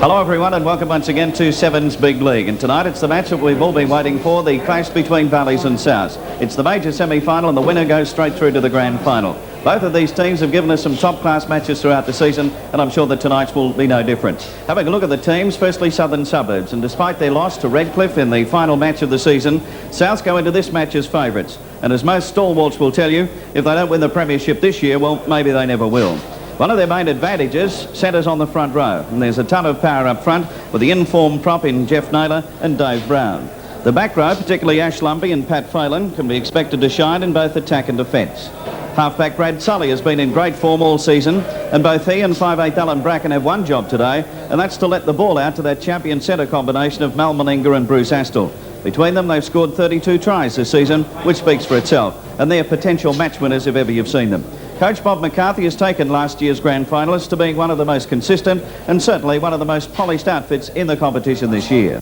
Hello everyone and welcome once again to Seven's Big League, and tonight it's the match that we've all been waiting for, the clash between Valleys and Souths. It's the major semi-final and the winner goes straight through to the grand final. Both of these teams have given us some top-class matches throughout the season, and I'm sure that tonight's will be no different. Having a look at the teams, firstly Southern Suburbs, and despite their loss to Redcliffe in the final match of the season, Souths go into this match as favourites. And as most stalwarts will tell you, if they don't win the premiership this year, well, maybe they never will. One of their main advantages centres on the front row, and there's a ton of power up front with the informed prop in Jeff Naylor and Dave Brown. The back row, particularly Ash Lumpy and Pat Phelan, can be expected to shine in both attack and defence. Halfback Brad Sully has been in great form all season, and both he and 5'8" Alan Bracken have one job today, and that's to let the ball out to that champion centre combination of Mal Meninga and Bruce Astle. Between them, they've scored 32 tries this season, which speaks for itself, and they're potential match winners if ever you've seen them. Coach Bob McCarthy has taken last year's grand finalists to being one of the most consistent and certainly one of the most polished outfits in the competition this year.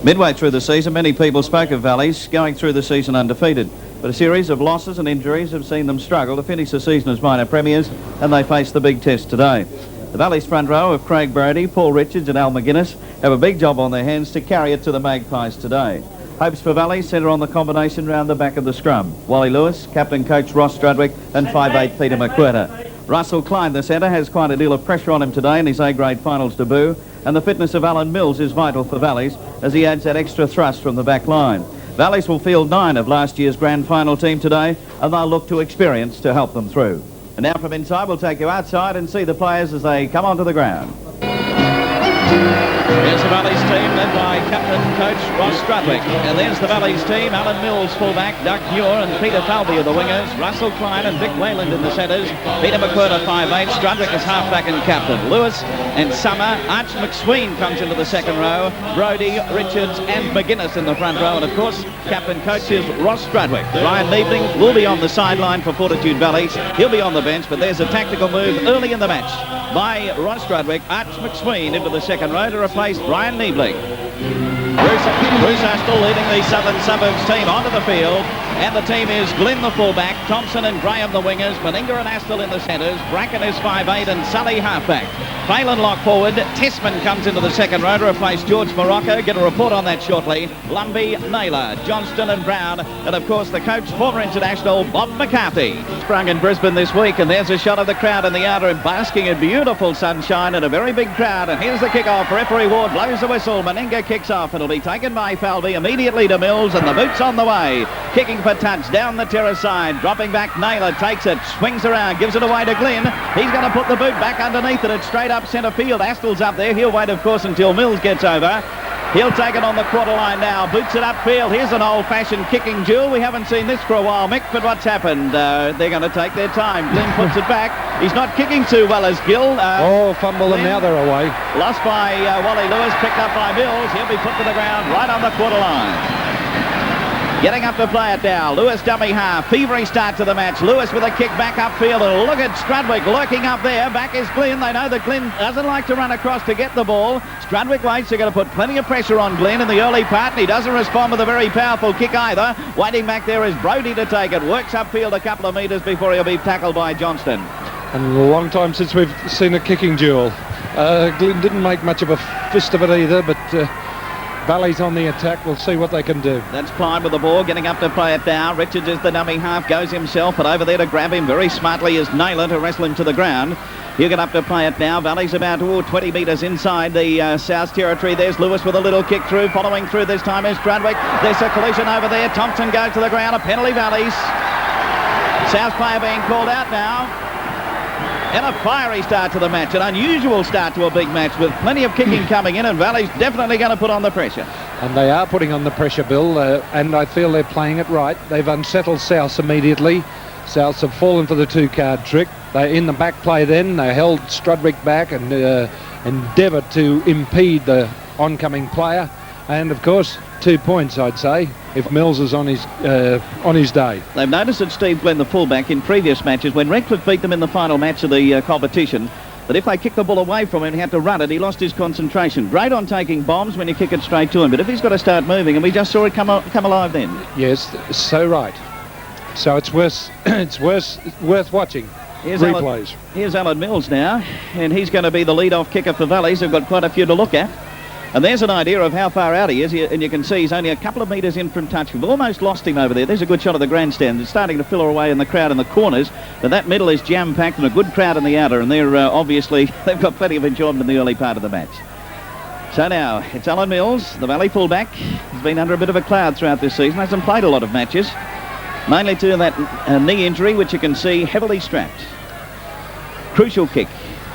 Midway through the season, many people spoke of Valleys going through the season undefeated, but a series of losses and injuries have seen them struggle to finish the season as minor premiers, and they face the big test today. The Valleys front row of Craig Brody, Paul Richards and Al McGuinness have a big job on their hands to carry it to the Magpies today. Hopes for Valleys centre on the combination round the back of the scrum. Wally Lewis, captain coach Ross Strudwick and 5'8" Peter McWhirter. Russell Klein, the centre, has quite a deal of pressure on him today in his A-grade finals debut, and the fitness of Alan Mills is vital for Valleys as he adds that extra thrust from the back line. Valleys will field 9 of last year's grand final team today, and they'll look to experience to help them through. And now from inside we'll take you outside and see the players as they come onto the ground. Here's the Valleys team led by captain coach Ross Strudwick, and there's the Valleys team: Alan Mills fullback, Doug Muir and Peter Falvey are the wingers, Russell Klein and Vic Wayland in the centres, Peter McWhirter 5'8", Strudwick is halfback and captain, Lewis and Summer. Arch McSween comes into the second row, Brody, Richards and McGuinness in the front row, and of course captain coach is Ross Strudwick. Ryan Niebling will be on the sideline for Fortitude Valley, he'll be on the bench, but there's a tactical move early in the match by Ross Strudwick. Arch McSween into the second row to replace Brian Niebling. Bruce Astle leading the Southern Suburbs team onto the field, and the team is Glenn the fullback, Thompson and Graham the wingers, Meninga and Astle in the centres, Bracken is 5'8" and Sully halfback. Phelan lock forward, Tessman comes into the second row to replace George Morocco. Get a report on that shortly. Lumbey, Naylor, Johnston and Brown, and of course the coach, former international Bob McCarthy. Sprung in Brisbane this week, and there's a shot of the crowd in the outer basking in beautiful sunshine and a very big crowd, and here's the kick-off. Referee Ward blows the whistle. Meninga kicks off. It'll be taken by Falvey immediately to Mills, and the boot's on the way. Kicking for touch down the terrace side. Dropping back, Naylor takes it, swings around, gives it away to Glenn. He's going to put the boot back underneath it. It's straight up centre field. Astle's up there. He'll wait, of course, until Mills gets over. He'll take it on the quarter line now. Boots it upfield. Here's an old-fashioned kicking duel. We haven't seen this for a while, Mick, but what's happened? They're going to take their time. Glenn puts it back. He's not kicking too well as Gill. Fumble, and now they're away. Lost by Wally Lewis, picked up by Mills. He'll be put to the ground right on the quarter line. Getting up to play it now. Lewis dummy half. Feverish start to the match. Lewis with a kick back upfield. And look at Strudwick lurking up there. Back is Glenn. They know that Glenn doesn't like to run across to get the ball. Strudwick waits. They're going to put plenty of pressure on Glenn in the early part, and he doesn't respond with a very powerful kick either. Waiting back there is Brody to take it. Works upfield a couple of metres before he'll be tackled by Johnston. And a long time since we've seen a kicking duel. Glenn didn't make much of a fist of it either, but Valleys on the attack. We'll see what they can do. That's Klein with the ball, getting up to play it now. Richards is the dummy half, goes himself, but over there to grab him very smartly is Naylor to wrestle him to the ground. He'll get up to play it now. Valleys about 20 metres inside the South territory. There's Lewis with a little kick through. Following through this time is Strudwick. There's a collision over there. Thompson goes to the ground. A penalty, Valleys. South player being called out now. And a fiery start to the match, an unusual start to a big match with plenty of kicking coming in, and Valleys definitely going to put on the pressure. And they are putting on the pressure, Bill, and I feel they're playing it right. They've unsettled Souths immediately. Souths have fallen for the two-card trick. They're in the back play then. They held Strudwick back and endeavoured to impede the oncoming player. And, of course, 2 points, I'd say, if Mills is on his day. They've noticed that Steve Glenn, the fullback, in previous matches, when Redcliffe beat them in the final match of the competition, that if they kicked the ball away from him and he had to run it, he lost his concentration. Great on taking bombs when you kick it straight to him, but if he's got to start moving, and we just saw it come alive then. Yes, so right. So it's worth watching. replays. Here's Alan Mills now, and he's going to be the lead-off kicker for Valleys. They've got quite a few to look at. And there's an idea of how far out he is, and you can see he's only a couple of metres in from touch. We've almost lost him over there. There's a good shot of the grandstand. It's starting to fill away in the crowd in the corners, but that middle is jam-packed and a good crowd in the outer, and they're obviously, they've got plenty of enjoyment in the early part of the match. So now, it's Alan Mills, the Valley fullback. He's been under a bit of a cloud throughout this season. Hasn't played a lot of matches, mainly to that knee injury, which you can see heavily strapped. Crucial kick.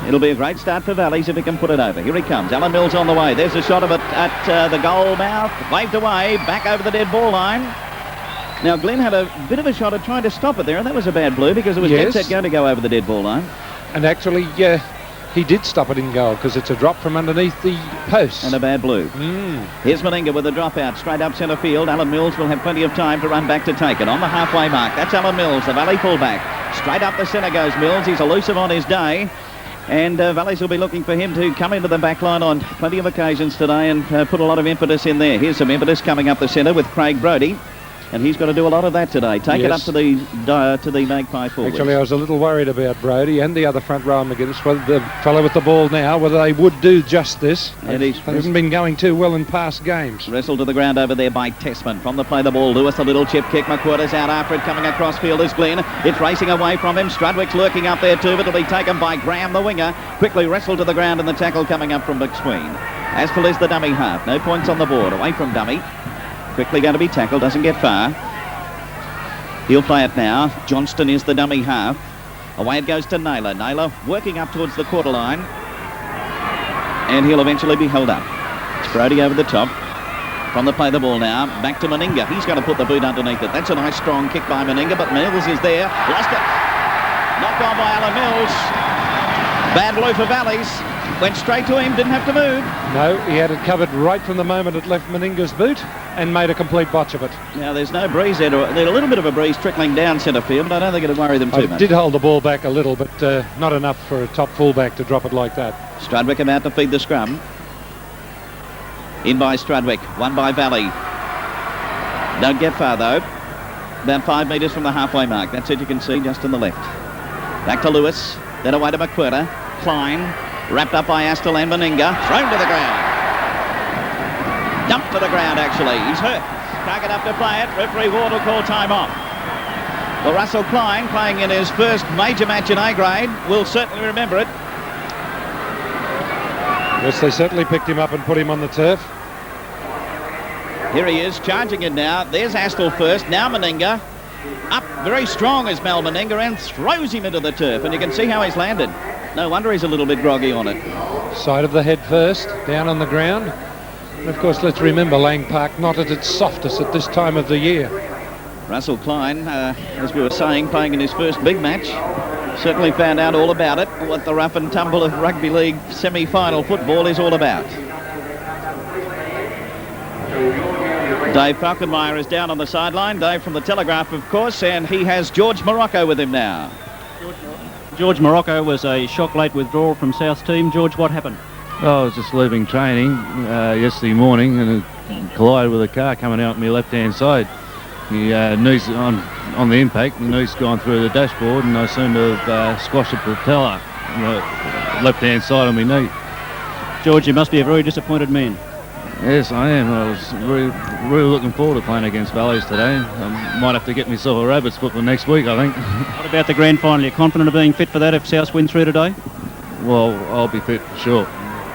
It'll be a great start for Valleys if he can put it over. Here he comes. Alan Mills on the way. There's a shot of it at the goal mouth. Waved away. Back over the dead ball line. Now, Glenn had a bit of a shot at trying to stop it there, and that was a bad blue because it was dead set going to go over the dead ball line. And actually, he did stop it in goal because it's a drop from underneath the post. And a bad blue. Here's Meninga with a dropout straight up centre field. Alan Mills will have plenty of time to run back to take it. On the halfway mark, that's Alan Mills, the Valley fullback. Straight up the centre goes Mills. He's elusive on his day. And Valleys will be looking for him to come into the back line on plenty of occasions today and put a lot of impetus in there. Here's some impetus coming up the centre with Craig Brodie. And he's got to do a lot of that today. Take it up to the Magpie forward. Actually, I was a little worried about Brodie and the other front row McGuinness, whether the fellow with the ball now, whether they would do just this. And they haven't been going too well in past games. Wrestled to the ground over there by Tessman. From the play the ball, Lewis, a little chip kick. McQuarter's out after it, coming across field is Glenn. It's racing away from him. Strudwick's lurking up there too, but it'll be taken by Graham, the winger. Quickly wrestled to the ground and the tackle coming up from McSween. Aspel is the dummy half. No points on the board. Away from dummy. Quickly going to be tackled. Doesn't get far. He'll play it now. Johnston is the dummy half. Away it goes to Naylor. Naylor working up towards the quarter line. And he'll eventually be held up. It's Brodie over the top. From the play the ball now. Back to Meninga. He's going to put the boot underneath it. That's a nice strong kick by Meninga, but Mills is there. Lost it. Knocked on by Alan Mills. Bad blue for Valleys. Went straight to him, didn't have to move. No, he had it covered right from the moment it left Meninga's boot and made a complete botch of it. Now, there's no breeze there. There's a little bit of a breeze trickling down centre field, but I don't think it'll worry them too much. Did hold the ball back a little, but not enough for a top fullback to drop it like that. Strudwick about to feed the scrum. In by Strudwick, won by Valley. Don't get far, though. About 5 metres from the halfway mark. That's it, you can see just on the left. Back to Lewis, then away to McQuarter. Klein, wrapped up by Astle and Meninga, thrown to the ground. Dumped to the ground, actually. He's hurt. Can't get up to play it. Referee Ward will call time off. Well, Russell Klein, playing in his first major match in A grade, will certainly remember it. Yes, they certainly picked him up and put him on the turf. Here he is, charging it now. There's Astle first. Now Meninga. Up very strong is Mal Meninga and throws him into the turf. And you can see how he's landed. No wonder he's a little bit groggy on it. Side of the head first, down on the ground. And of course, let's remember Lang Park not at its softest at this time of the year. Russell Klein, as we were saying, playing in his first big match, certainly found out all about it, what the rough and tumble of rugby league semi-final football is all about. Dave Falkenmeyer is down on the sideline. Dave from the Telegraph, of course, and he has George Morocco with him now. George Morocco was a shock late withdrawal from South's team. George, what happened? I was just leaving training yesterday morning and it collided with a car coming out on my left-hand side. The knees on the impact, the knee's gone through the dashboard and I seem to have squashed the patella on the left-hand side of my knee. George, you must be a very disappointed man. Yes, I am. I was really looking forward to playing against Valleys today. I might have to get myself a rabbit's foot for next week, I think. What about the grand final? Are you confident of being fit for that if South win through today? Well, I'll be fit for sure.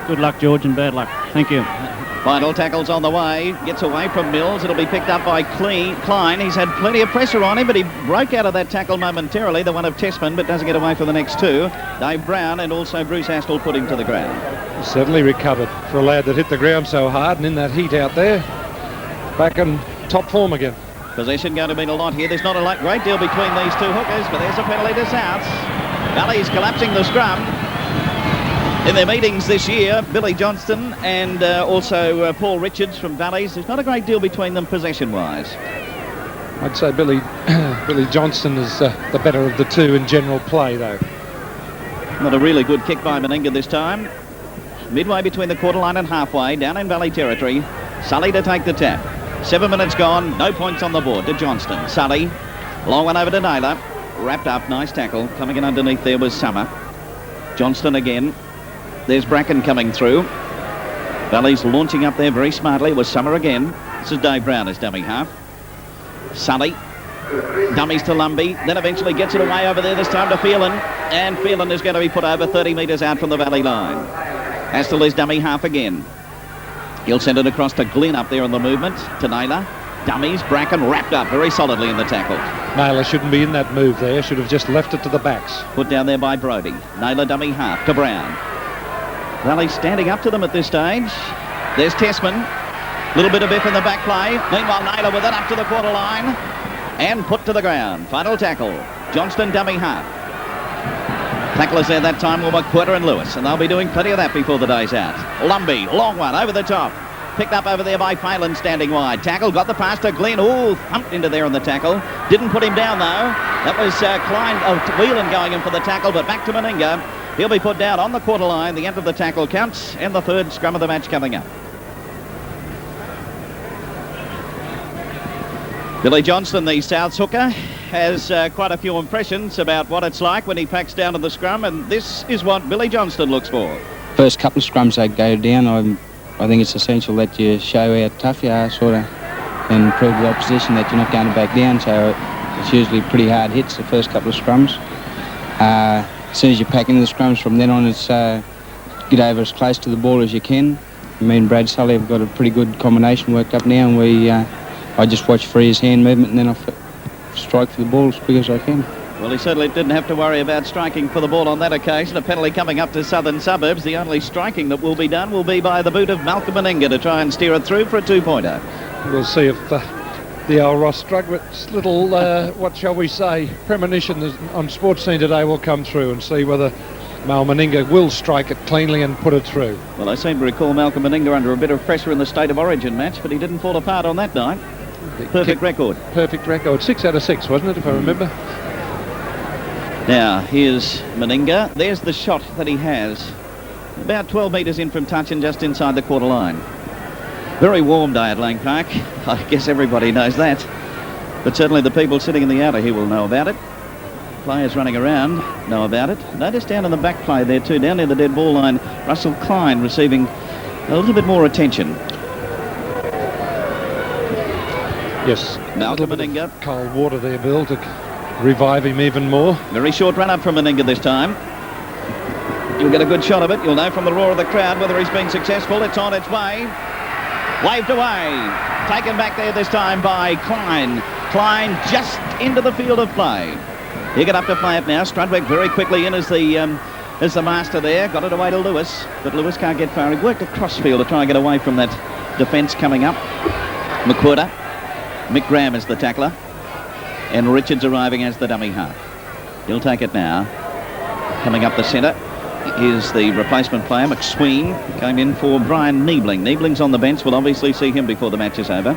Good luck, George, and bad luck. Thank you. Final tackle's on the way. Gets away from Mills. It'll be picked up by Klein. He's had plenty of pressure on him, but he broke out of that tackle momentarily, the one of Tessman, but doesn't get away for the next two. Dave Brown and also Bruce Astle put him to the ground. Certainly recovered for a lad that hit the ground so hard and in that heat out there. Back in top form again. Possession going to mean a lot here. There's not a great deal between these two hookers, but there's a penalty to South. Valley's collapsing the scrum. In their meetings this year, Billy Johnston and also Paul Richards from Valleys, there's not a great deal between them possession-wise. I'd say Billy Johnston is the better of the two in general play, though. Not a really good kick by Meninga this time. Midway between the quarter line and halfway, down in Valley territory. Sully to take the tap. 7 minutes gone, no points on the board to Johnston. Sully, long one over to Naylor. wrapped up, nice tackle. Coming in underneath there was Summer. Johnston again. There's Bracken coming through. Valley's launching up there very smartly. It was Summer again. This is Dave Brown as dummy half. Sully. Dummies to Lumbey. Then eventually gets it away over there, this time to Phelan. And Phelan is going to be put over 30 metres out from the Valley line. Astle is dummy half again. He'll send it across to Glenn up there on the movement. To Naylor. Dummies. Bracken wrapped up very solidly in the tackle. Naylor shouldn't be in that move there. Should have just left it to the backs. Put down there by Brodie. Naylor dummy half to Brown. Valley standing up to them at this stage. There's Tessman. Little bit of biff in the back play. Meanwhile, Naylor with it up to the quarter line. And put to the ground. Final tackle. Johnston dummy half. Tacklers there that time were McQuirter and Lewis. And they'll be doing plenty of that before the day's out. Lumbey, long one over the top. Picked up over there by Phelan standing wide. Tackle, got the pass to Glenn. Ooh, thumped into there on the tackle. Didn't put him down though. That was Whelan going in for the tackle, but back to Meninga. He'll be put down on the quarter line. The end of the tackle counts, and the third scrum of the match coming up. Billy Johnston, the Souths hooker, has quite a few impressions about what it's like when he packs down to the scrum, and this is what Billy Johnston looks for. First couple of scrums they go down, I think it's essential that you show how tough you are, sort of, and prove to the opposition that you're not going to back down. So it's usually pretty hard hits the first couple of scrums. As soon as you pack into the scrums, from then on it's get over as close to the ball as you can. Me and Brad Sully have got a pretty good combination worked up now, and I just watch for his hand movement, and then I strike for the ball as quick as I can. Well, he certainly didn't have to worry about striking for the ball on that occasion. A penalty coming up to Southern Suburbs. The only striking that will be done will be by the boot of Malcolm Meninga to try and steer it through for a two-pointer. We'll see if the old Ross Strugwitt's little, what shall we say, premonition on Sports Scene today will come through, and see whether Mal Meninga will strike it cleanly and put it through. Well, I seem to recall Malcolm Meninga under a bit of pressure in the State of Origin match, but he didn't fall apart on that night. Perfect record. Perfect record. 6 out of 6, wasn't it, if I remember? Now, here's Meninga. There's the shot that he has. About 12 metres in from touch and just inside the quarter line. Very warm day at Lang Park. I guess everybody knows that. But certainly the people sitting in the outer here will know about it. Players running around know about it. Notice down in the back play there too, down near the dead ball line, Russell Klein receiving a little bit more attention. Yes. Malcolm Meninga. Cold water there, Bill, to revive him even more. Very short run up from Meninga this time. You'll get a good shot of it. You'll know from the roar of the crowd whether he's been successful. It's on its way. Waved away. Taken back there this time by Klein. Klein just into the field of play. He got up to play it now. Strudwick very quickly in as the master there. Got it away to Lewis, but Lewis can't get far. He worked across field to try and get away from that defence coming up. McQuirter. Mick Graham is the tackler. And Richards arriving as the dummy half. He'll take it now. Coming up the centre is the replacement player, McSween. Came in for Brian Niebling. Niebling's on the bench. We'll obviously see him before the match is over.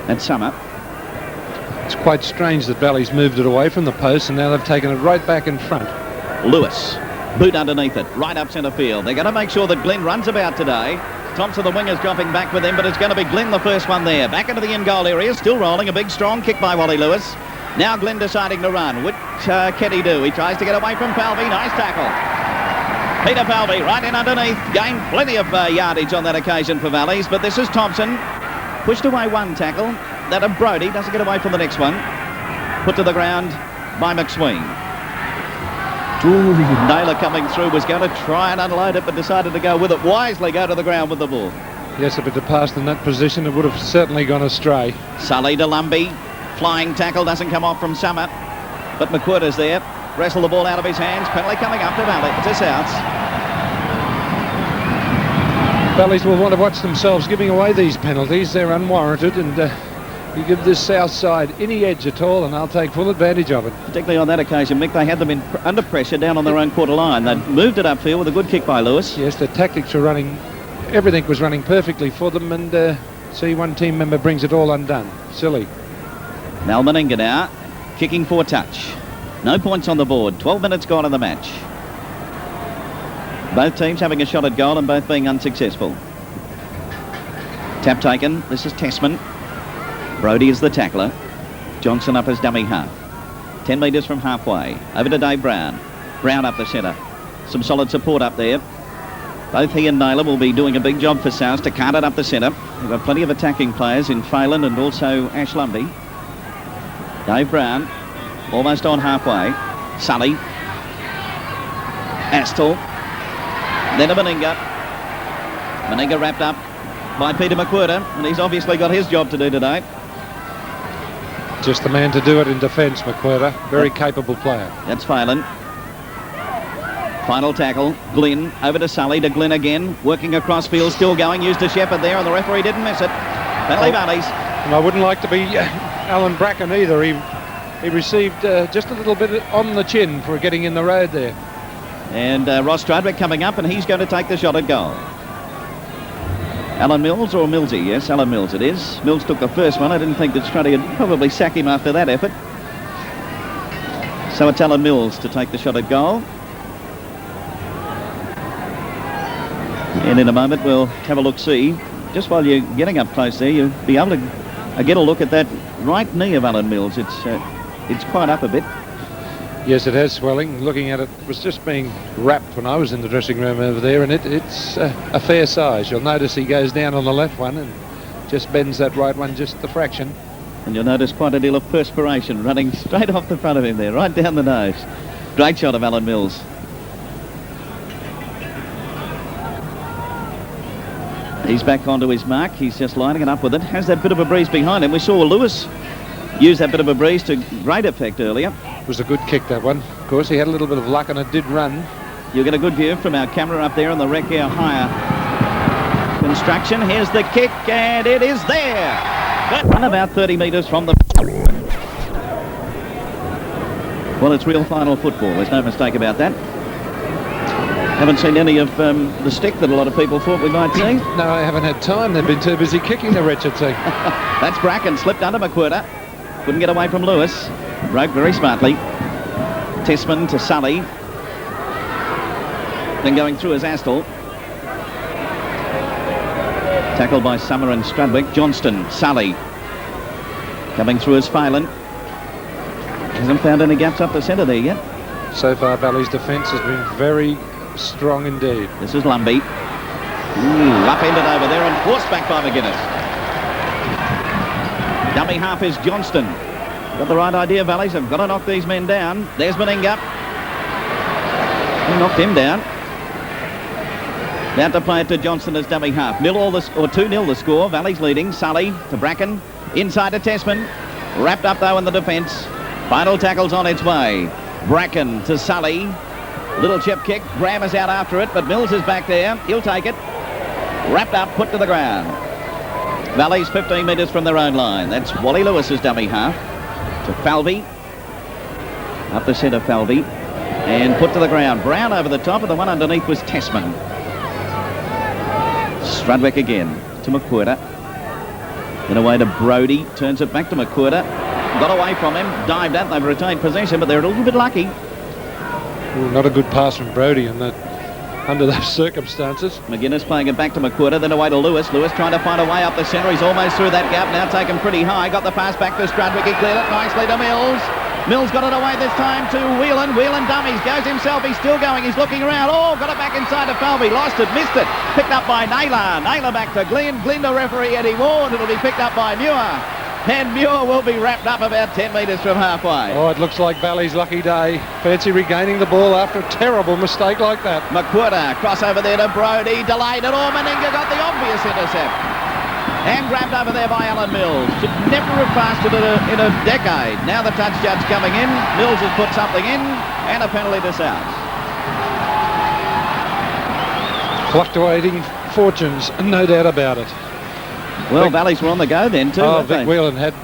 And Summer. It's quite strange that Valley's moved it away from the post, and now they've taken it right back in front. Lewis. Boot underneath it. Right up centre field. They're going to make sure that Glenn runs about today. Thompson, the winger's dropping back with him, but it's going to be Glenn, the first one there. Back into the in-goal area, still rolling. A big, strong kick by Wally Lewis. Now Glenn deciding to run. What can he do? He tries to get away from Falvey. Nice tackle. Peter Falvey right in underneath. Gained plenty of yardage on that occasion for Valleys, but this is Thompson. Pushed away one tackle. That of Brodie. Doesn't get away from the next one. Put to the ground by McSween. Ooh, Naylor coming through, was going to try and unload it, but decided to go with it wisely, go to the ground with the ball. Yes, if it had passed in that position, it would have certainly gone astray. Sully to Lumbey. Flying tackle doesn't come off from Summer, but McQuirter's there. Wrestle the ball out of his hands. Penalty coming up to Valley. To Souths. Valleys will want to watch themselves giving away these penalties. They're unwarranted, and you give this South side any edge at all, and I'll take full advantage of it. Particularly on that occasion, Mick, they had them under pressure down on their own quarter line. They moved it upfield with a good kick by Lewis. Yes, the tactics were running, everything was running perfectly for them, and see, one team member brings it all undone. Silly. Mal Meninga now, kicking for touch. No points on the board, 12 minutes gone in the match. Both teams having a shot at goal and both being unsuccessful. Tap taken, this is Tessman. Brodie is the tackler. Johnson up as dummy half. 10 metres from halfway. Over to Dave Brown. Brown up the centre. Some solid support up there. Both he and Naylor will be doing a big job for South to cart it up the centre. We've got plenty of attacking players in Phelan and also Ash Lumby. Dave Brown, almost on halfway. Sully. Astle. Then a Meninga. Meninga wrapped up by Peter McWhirter, and he's obviously got his job to do today. Just the man to do it in defence, McWhirter. Very capable player. That's Phelan. Final tackle. Glynn over to Sully, to Glynn again. Working across field, still going. Used to Shepherd there, and the referee didn't miss it. Penalty Valleys. And I wouldn't like to be Alan Bracken either. He received just a little bit on the chin for getting in the road there. And Ross Stradwick coming up, and he's going to take the shot at goal. Alan Mills or Millsy? Yes, Alan Mills it is. Mills took the first one. I didn't think that Struddy would probably sack him after that effort. So it's Alan Mills to take the shot at goal. And in a moment we'll have a look-see. Just while you're getting up close there, you'll be able to get a look at that right knee of Alan Mills. It's quite up a bit. Yes, it has swelling. Looking at it, it was just being wrapped when I was in the dressing room over there, and it's a fair size. You'll notice he goes down on the left one and just bends that right one just the fraction. And you'll notice quite a deal of perspiration running straight off the front of him there, right down the nose. Great shot of Alan Mills. He's back onto his mark. He's just lining it up with it. Has that bit of a breeze behind him. We saw Lewis use that bit of a breeze to great effect earlier. It was a good kick, that one. Of course, he had a little bit of luck and it did run. You'll get a good view from our camera up there on the Wreck Air Hire construction. Here's the kick, and it is there. Run about 30 metres from the... Well, it's real final football. There's no mistake about that. Haven't seen any of the stick that a lot of people thought we might see. No, I haven't had time. They've been too busy kicking the wretched thing. That's Bracken, slipped under McWhirter. Couldn't get away from Lewis. Broke very smartly. Tessman to Sully. Then going through is Astle. Tackled by Summer and Strudwick. Johnston, Sully. Coming through is Phelan. Hasn't found any gaps up the centre there yet. So far, Valley's defence has been very strong indeed. This is Lumby. Up-ended over there and forced back by McGuinness. Dummy half is Johnston. Got the right idea, Valleys. Have got to knock these men down. There's Meninga. He knocked him down. Now to play it to Johnston as dummy half. 2-0 the score. Valleys leading. Sully to Bracken. Inside to Tessman. Wrapped up though in the defence. Final tackle's on its way. Bracken to Sully. Little chip kick. Graham is out after it, but Mills is back there. He'll take it. Wrapped up, put to the ground. Valleys 15 metres from their own line. That's Wally Lewis's dummy half. To Falvey. Up the centre, Falvey. And put to the ground. Brown over the top, and the one underneath was Tessman. Strudwick again to McWhirter. Then away to Brodie. Turns it back to McWhirter. Got away from him. Dived out. They've retained possession, but they're a little bit lucky. Ooh, not a good pass from Brodie in that, under those circumstances. McGuinness playing it back to McWhirter, then away to Lewis. Lewis trying to find a way up the centre. He's almost through that gap, now taken pretty high. Got the pass back to Strudwick. He cleared it nicely to Mills. Mills got it away this time to Whelan. Whelan dummies, goes himself. He's still going. He's looking around. Oh, got it back inside to Falvey. Lost it, missed it. Picked up by Naylor. Naylor back to Glynn. Glynn to referee Eddie Ward. It'll be picked up by Muir. And Muir will be wrapped up about 10 metres from halfway. Oh, it looks like Valley's lucky day. Fancy regaining the ball after a terrible mistake like that. McWhirter, cross over there to Brodie, delayed it. Oh, Meninga got the obvious intercept. And grabbed over there by Alan Mills. Should never have passed it in a decade. Now the touch judge coming in. Mills has put something in, and a penalty to South. Fluctuating fortunes, no doubt about it. Well, Valleys were on the go then too. Oh, Vic Whelan had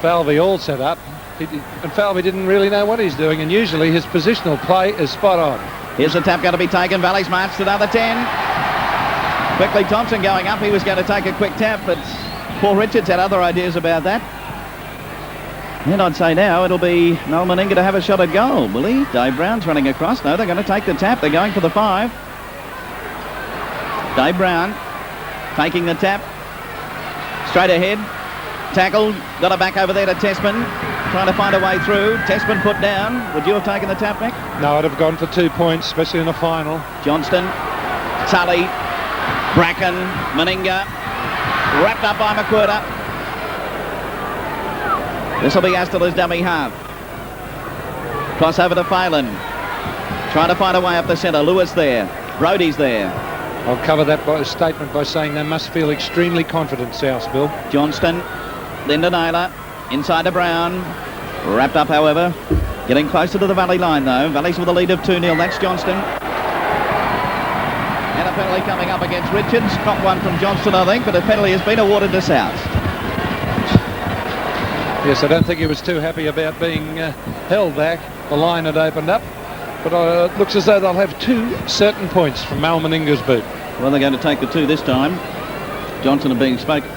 Falvey all set up. And Falvey didn't really know what he's doing, and usually his positional play is spot on. Here's the tap going to be taken. Valleys marched another 10. Quickly Thompson going up. He was going to take a quick tap, but Paul Richards had other ideas about that. And I'd say now it'll be Noel Meninga to have a shot at goal, will he? Dave Brown's running across. No, they're going to take the tap. They're going for the 5. Dave Brown taking the tap. Straight ahead. Tackled. Got it back over there to Tessman. trying to find a way through. Testman put down. Would you have taken the tap, Mick? No, I'd have gone for 2 points, especially in a final. Johnston, Tully, Bracken, Meninga, wrapped up by McWhirter. This will be Astor's dummy half. Cross over to Phelan. Trying to find a way up the centre. Lewis there. Brodie's there. I'll cover that statement by saying they must feel extremely confident, South, Bill. Johnston, then to Naylor. Inside to Brown. Wrapped up, however. Getting closer to the Valley line, though. Valley's with a lead of 2-0. That's Johnston. And a penalty coming up against Richards. Not one from Johnston, I think, but a penalty has been awarded to South. Yes, I don't think he was too happy about being held back. The line had opened up. But it looks as though they'll have 2 certain points from Mal Meninga's boot. Well, they're going to take the 2 this time. Johnson being spoken.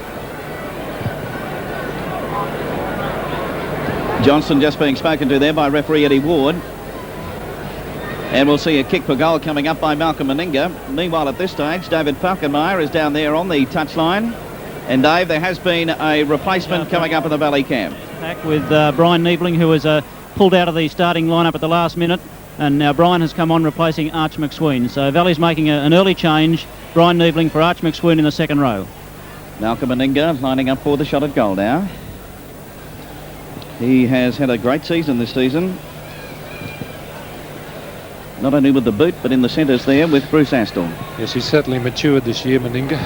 Johnston just being spoken to there by referee Eddie Ward. And we'll see a kick for goal coming up by Malcolm Meninga. Meanwhile, at this stage, David Falkenmeyer is down there on the touchline. And Dave, there has been a replacement coming up in the Valley camp. Back with Brian Niebling, who was pulled out of the starting lineup at the last minute. And now Brian has come on replacing Arch McSween. So Valley's making an early change. Brian Niebling for Arch McSween in the second row. Malcolm Meninga lining up for the shot at goal now. He has had a great season this season. Not only with the boot, but in the centres there with Bruce Astle. Yes, he's certainly matured this year, Meninga.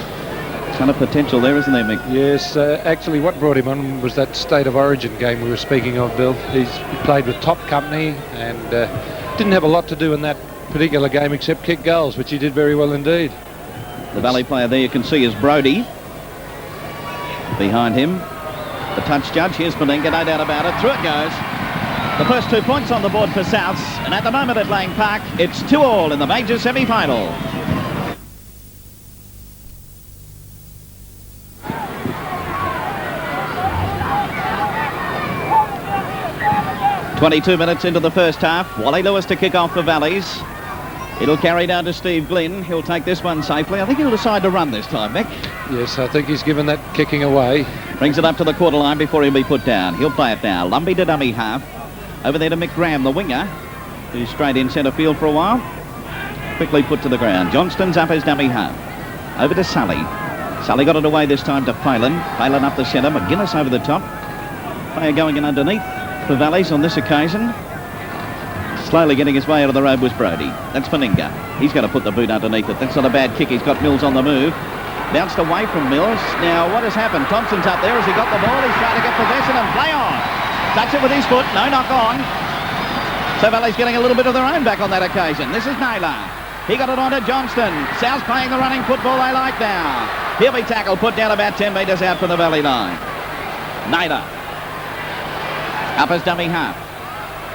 Ton of potential there, isn't there, Mick? Yes, actually what brought him on was that State of Origin game we were speaking of, Bill. He played with top company and didn't have a lot to do in that particular game except kick goals, which he did very well indeed. The Valley player there you can see is Brodie. Behind him, the touch judge. Here's Meninga, no doubt about it. Through it goes. The first 2 points on the board for Souths, and at the moment at Lang Park, it's 2-2 in the major semi-final. .22 minutes into the first half. Wally Lewis to kick off for Valleys. It'll carry down to Steve Glynn. He'll take this one safely. I think he'll decide to run this time, Mick. Yes, I think he's given that kicking away. Brings it up to the quarter line before he'll be put down. He'll play it now. Lumbie to dummy half. Over there to Mick Graham, the winger, who's straight in centre field for a while. Quickly put to the ground. Johnston's up as dummy half. Over to Sully. Sully got it away this time to Phelan. Phelan up the centre. McGuinness over the top. Player going in underneath for Valleys on this occasion. Slowly getting his way out of the road was Brodie. That's Meninga. He's going to put the boot underneath it. That's not a bad kick. He's got Mills on the move. Bounced away from Mills. Now, what has happened? Thompson's up there. Has he got the ball? He's trying to get possession and play on. Touch it with his foot. No knock on. So Valley's getting a little bit of their own back on that occasion. This is Naylor. He got it on to Johnston. South's playing the running football they like now. He'll be tackled, put down about 10 metres out from the Valley line. Naylor. Up as dummy half.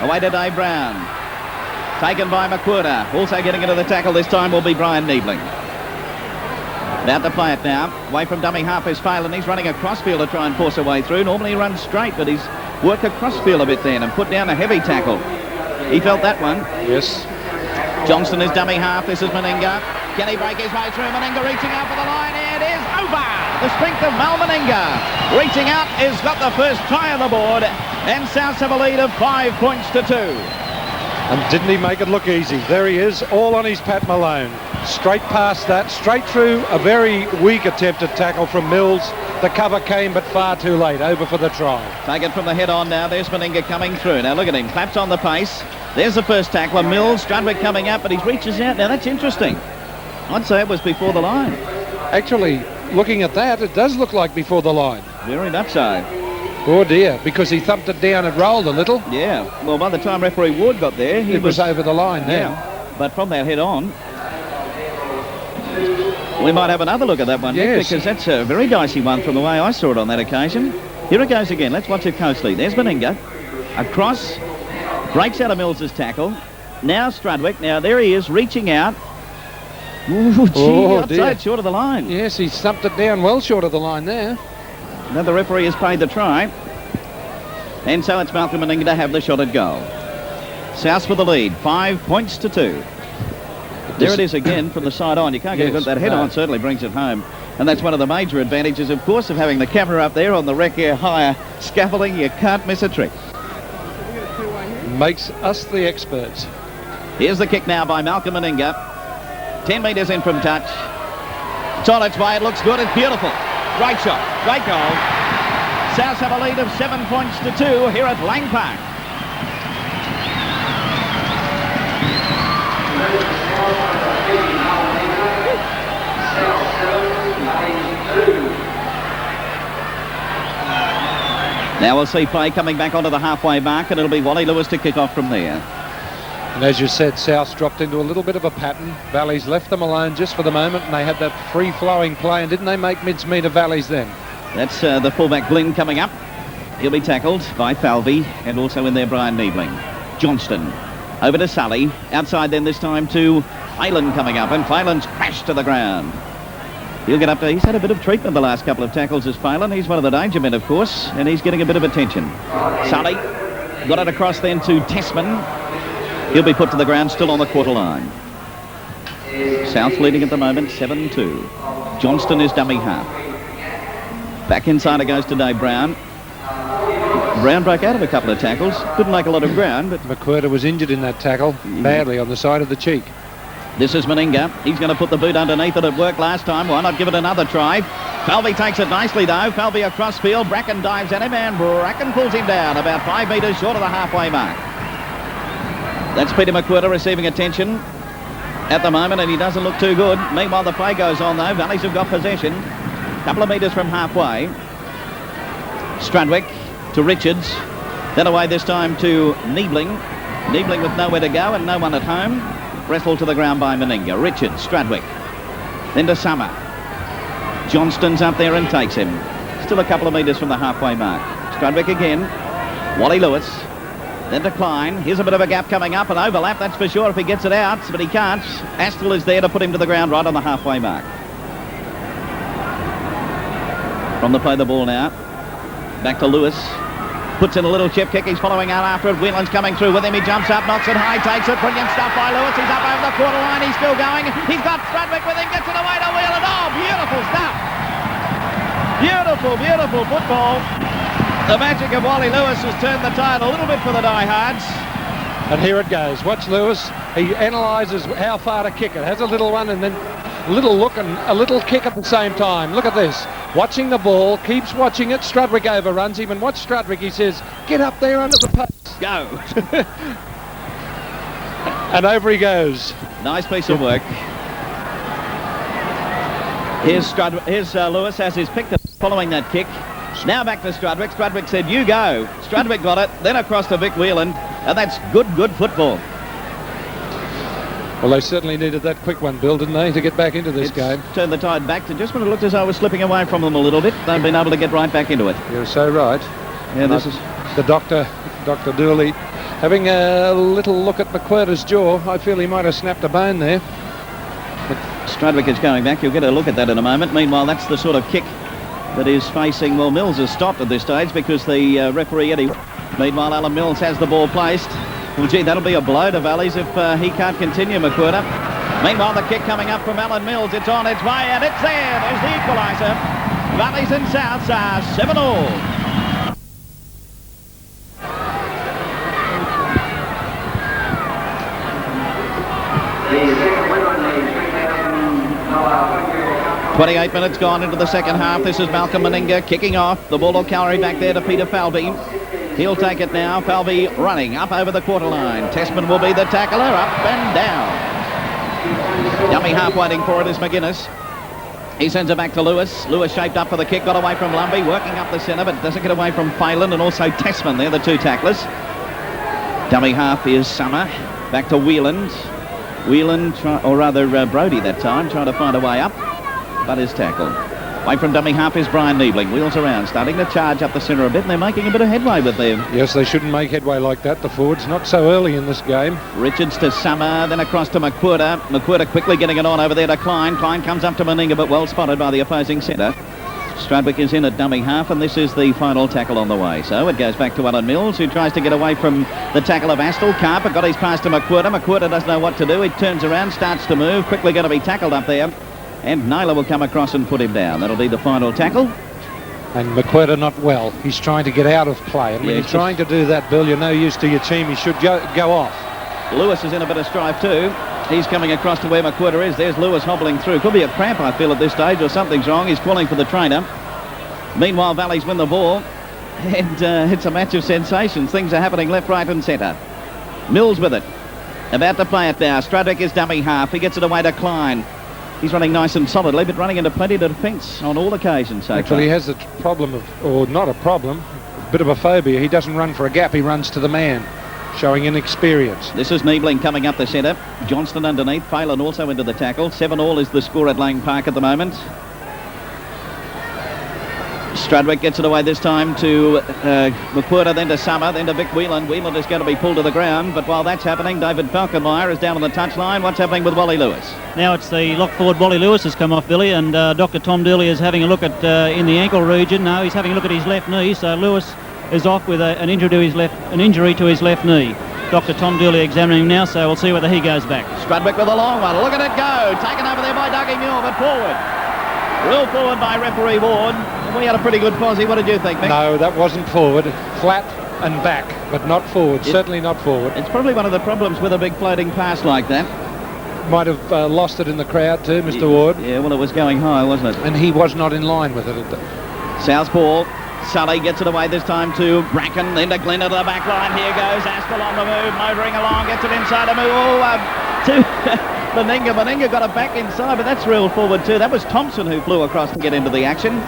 Away to Dave Brown. Taken by McWhirter. Also getting into the tackle this time will be Brian Niebling. About to play it now. Away from dummy half is Phelan. He's running a crossfield to try and force a way through. Normally he runs straight, but he's worked a crossfield a bit then and put down a heavy tackle. He felt that one. Yes. Johnston is dummy half. This is Meninga. Can he break his way through? Meninga reaching out for the line. It is over. The strength of Mal Meninga. Reaching out has got the first try on the board. And Souths have a lead of 5 points to 2. And didn't he make it look easy? There he is, all on his Pat Malone. Straight past that, straight through a very weak attempted tackle from Mills. The cover came, but far too late. Over for the try. Take it from the head on now. There's Meninga coming through. Now look at him. Claps on the pace. There's the first tackler. Mills, Strudwick coming up, but he reaches out. Now that's interesting. I'd say it was before the line. Actually, looking at that, it does look like before the line. Very much so. Oh dear, because he thumped it down and rolled a little. Yeah, well, by the time referee Ward got there, he was over the line now. Yeah, but from that head on, we might have another look at that one, yes, Nick, because that's a very dicey one from the way I saw it on that occasion. Here it goes again. Let's watch it closely. There's Meninga. Across, breaks out of Mills's tackle. Now Strudwick. Now there he is, reaching out. Ooh, gee, I'd say it's short of the line. Yes, he thumped it down well short of the line there. Now the referee has paid the try. And so it's Malcolm Meninga to have the shot at goal. South for the lead, 5 points to 2. There it is again from the side on. You can't get that head on, certainly brings it home. And that's one of the major advantages, of course, of having the camera up there on the Wreck Air Hire scaffolding. You can't miss a trick. makes us the experts. Here's the kick now by Malcolm Meninga. 10 metres in from touch. It's on its way. It looks good. It's beautiful. Great shot. Great goal. South have a lead of 7 points to 2 here at Lang Park. Now we'll see play coming back onto the halfway mark, and it'll be Wally Lewis to kick off from there. And as you said, South dropped into a little bit of a pattern. Valleys left them alone just for the moment, and they had that free-flowing play, and didn't they make mincemeat of Valleys then? That's the fullback Glynn coming up. He'll be tackled by Falvey, and also in there Brian Niebling. Johnston over to Sully. Outside then this time to Phelan coming up, and Phelan's crashed to the ground. He'll get up to... He's had a bit of treatment the last couple of tackles as Phelan. He's one of the danger men, of course, and he's getting a bit of attention. Sully got it across then to Tessman. He'll be put to the ground, still on the quarter line. South leading at the moment, 7-2. Johnston is dummy half. Back inside it goes to Dave Brown. Brown broke out of a couple of tackles. Didn't make a lot of ground, but... McWhirter was injured in that tackle, badly on the side of the cheek. This is Meninga. He's going to put the boot underneath it. It worked last time. Why not give it another try? Falvey takes it nicely, though. Falvey across field. Bracken dives at him, and Bracken pulls him down about 5 metres short of the halfway mark. That's Peter McWhirter receiving attention at the moment, and he doesn't look too good. Meanwhile, the play goes on, though. Valleys have got possession. A couple of metres from halfway. Strudwick to Richards. Then away this time to Niebling. Niebling with nowhere to go and no one at home. Wrestled to the ground by Meninga. Richards, Strudwick. Then to Summer. Johnston's up there and takes him. Still a couple of metres from the halfway mark. Strudwick again. Wally Lewis. Then to Klein. Here's a bit of a gap coming up. An overlap, that's for sure, if he gets it out. But he can't. Astle is there to put him to the ground right on the halfway mark. From the play the ball now. Back to Lewis. Puts in a little chip kick. He's following out after it. Whelan's coming through with him. He jumps up, knocks it high, takes it. Brilliant stuff by Lewis. He's up over the quarter line. He's still going. He's got Strudwick with him. Gets it away to Whelan. Oh, beautiful stuff. Beautiful, beautiful football. The magic of Wally Lewis has turned the tide a little bit for the diehards. And here it goes. Watch Lewis. He analyses how far to kick it. Has a little one and then a little look and a little kick at the same time. Look at this. Watching the ball, keeps watching it. Strudwick overruns him, and watch Strudwick. He says, get up there under the post. Go. And over he goes. Nice piece of work. Here's Lewis as he's picked up following that kick. Now back to Strudwick. Strudwick said, you go. Strudwick got it, then across to Vic Whelan, and that's good football. Well, they certainly needed that quick one, Bill, didn't they, to get back into this game? Turned the tide back to just when it looked as though it was slipping away from them a little bit. They've been able to get right back into it. You're so right. Yeah, this is... The Dr. Dooley, having a little look at McWhirter's jaw. I feel he might have snapped a bone there. Strudwick is going back. You'll get a look at that in a moment. Meanwhile, that's the sort of kick that is facing... Well, Mills has stopped at this stage because the referee, Eddie... Meanwhile, Alan Mills has the ball placed. Well, gee, that'll be a blow to Valleys if he can't continue, McWhirter. Meanwhile, the kick coming up from Alan Mills. It's on its way, and it's there. There's the equaliser. Valleys and Souths are 7-all. The 28 minutes gone into the second half. This is Malcolm Meninga kicking off. The ball will carry back there to Peter Falvey. He'll take it now. Falvey running up over the quarter line. Tessman will be the tackler, up and down. Dummy half waiting for it is McGuinness. He sends it back to Lewis. Lewis shaped up for the kick, got away from Lumbey, working up the centre, but doesn't get away from Phelan and also Tessman. They're the two tacklers. Dummy half is Summer. Back to Whelan. Brody that time, trying to find a way up, but is tackled. Away from dummy half is Brian Niebling. Wheels around, starting to charge up the centre a bit, and they're making a bit of headway with them. Yes, they shouldn't make headway like that, the forwards. Not so early in this game. Richards to Summer, then across to McWhirter. McWhirter quickly getting it on over there to Klein. Klein comes up to Meninga, but well spotted by the opposing centre. Strudwick is in at dummy half, and this is the final tackle on the way. So it goes back to Alan Mills, who tries to get away from the tackle of Astle. Carper got his pass to McWhirter. McWhirter doesn't know what to do. He turns around, starts to move. Quickly going to be tackled up there. And Naylor will come across and put him down. That'll be the final tackle. And McQuetta not well. He's trying to get out of play. And when Yeah, you're trying to do that, Bill, you're no use to your team. He should go off. Lewis is in a bit of strife too. He's coming across to where McQuetta is. There's Lewis hobbling through. Could be a cramp, I feel, at this stage, or something's wrong. He's calling for the trainer. Meanwhile, Valleys win the ball. And it's a match of sensations. Things are happening left, right and centre. Mills with it. About to play it now. Strudwick is dummy half. He gets it away to Klein. He's running nice and solidly, but running into plenty of defence on all occasions so Actually, he far. has a problem of, or not a problem, a bit of a phobia. He doesn't run for a gap. He runs to the man, showing inexperience. This is Niebling coming up the centre. Johnston underneath. Phelan also into the tackle. 7-all is the score at Lang Park at the moment. Strudwick gets it away this time to McQuirter, then to Summer, then to Vic Whelan. Whelan is going to be pulled to the ground, but while that's happening, David Falkenmeyer is down on the touchline. What's happening with Wally Lewis? Now it's the lock forward. Wally Lewis has come off, Billy, and Dr. Tom Dooley is having a look at in the ankle region. No, he's having a look at his left knee, so Lewis is off with an injury to his left knee. Dr. Tom Dooley examining him now, so we'll see whether he goes back. Strudwick with a long one. Look at it go. Taken over there by Dougie Muir, but forward. Real forward by referee Ward. We had a pretty good posse. What did you think, Mick? No, that wasn't forward. Flat and back, but not forward. Certainly not forward. It's probably one of the problems with a big floating pass like that. Might have lost it in the crowd too, Mr. Ward. Yeah, well, it was going high, wasn't it? And he was not in line with it. South ball. Sully gets it away this time to Bracken, then to Glenn at the back line. Here goes Aspel on the move, motoring along, gets it inside a move. To Meninga got it back inside, but that's ruled forward too. That was Thompson who flew across to get into the action,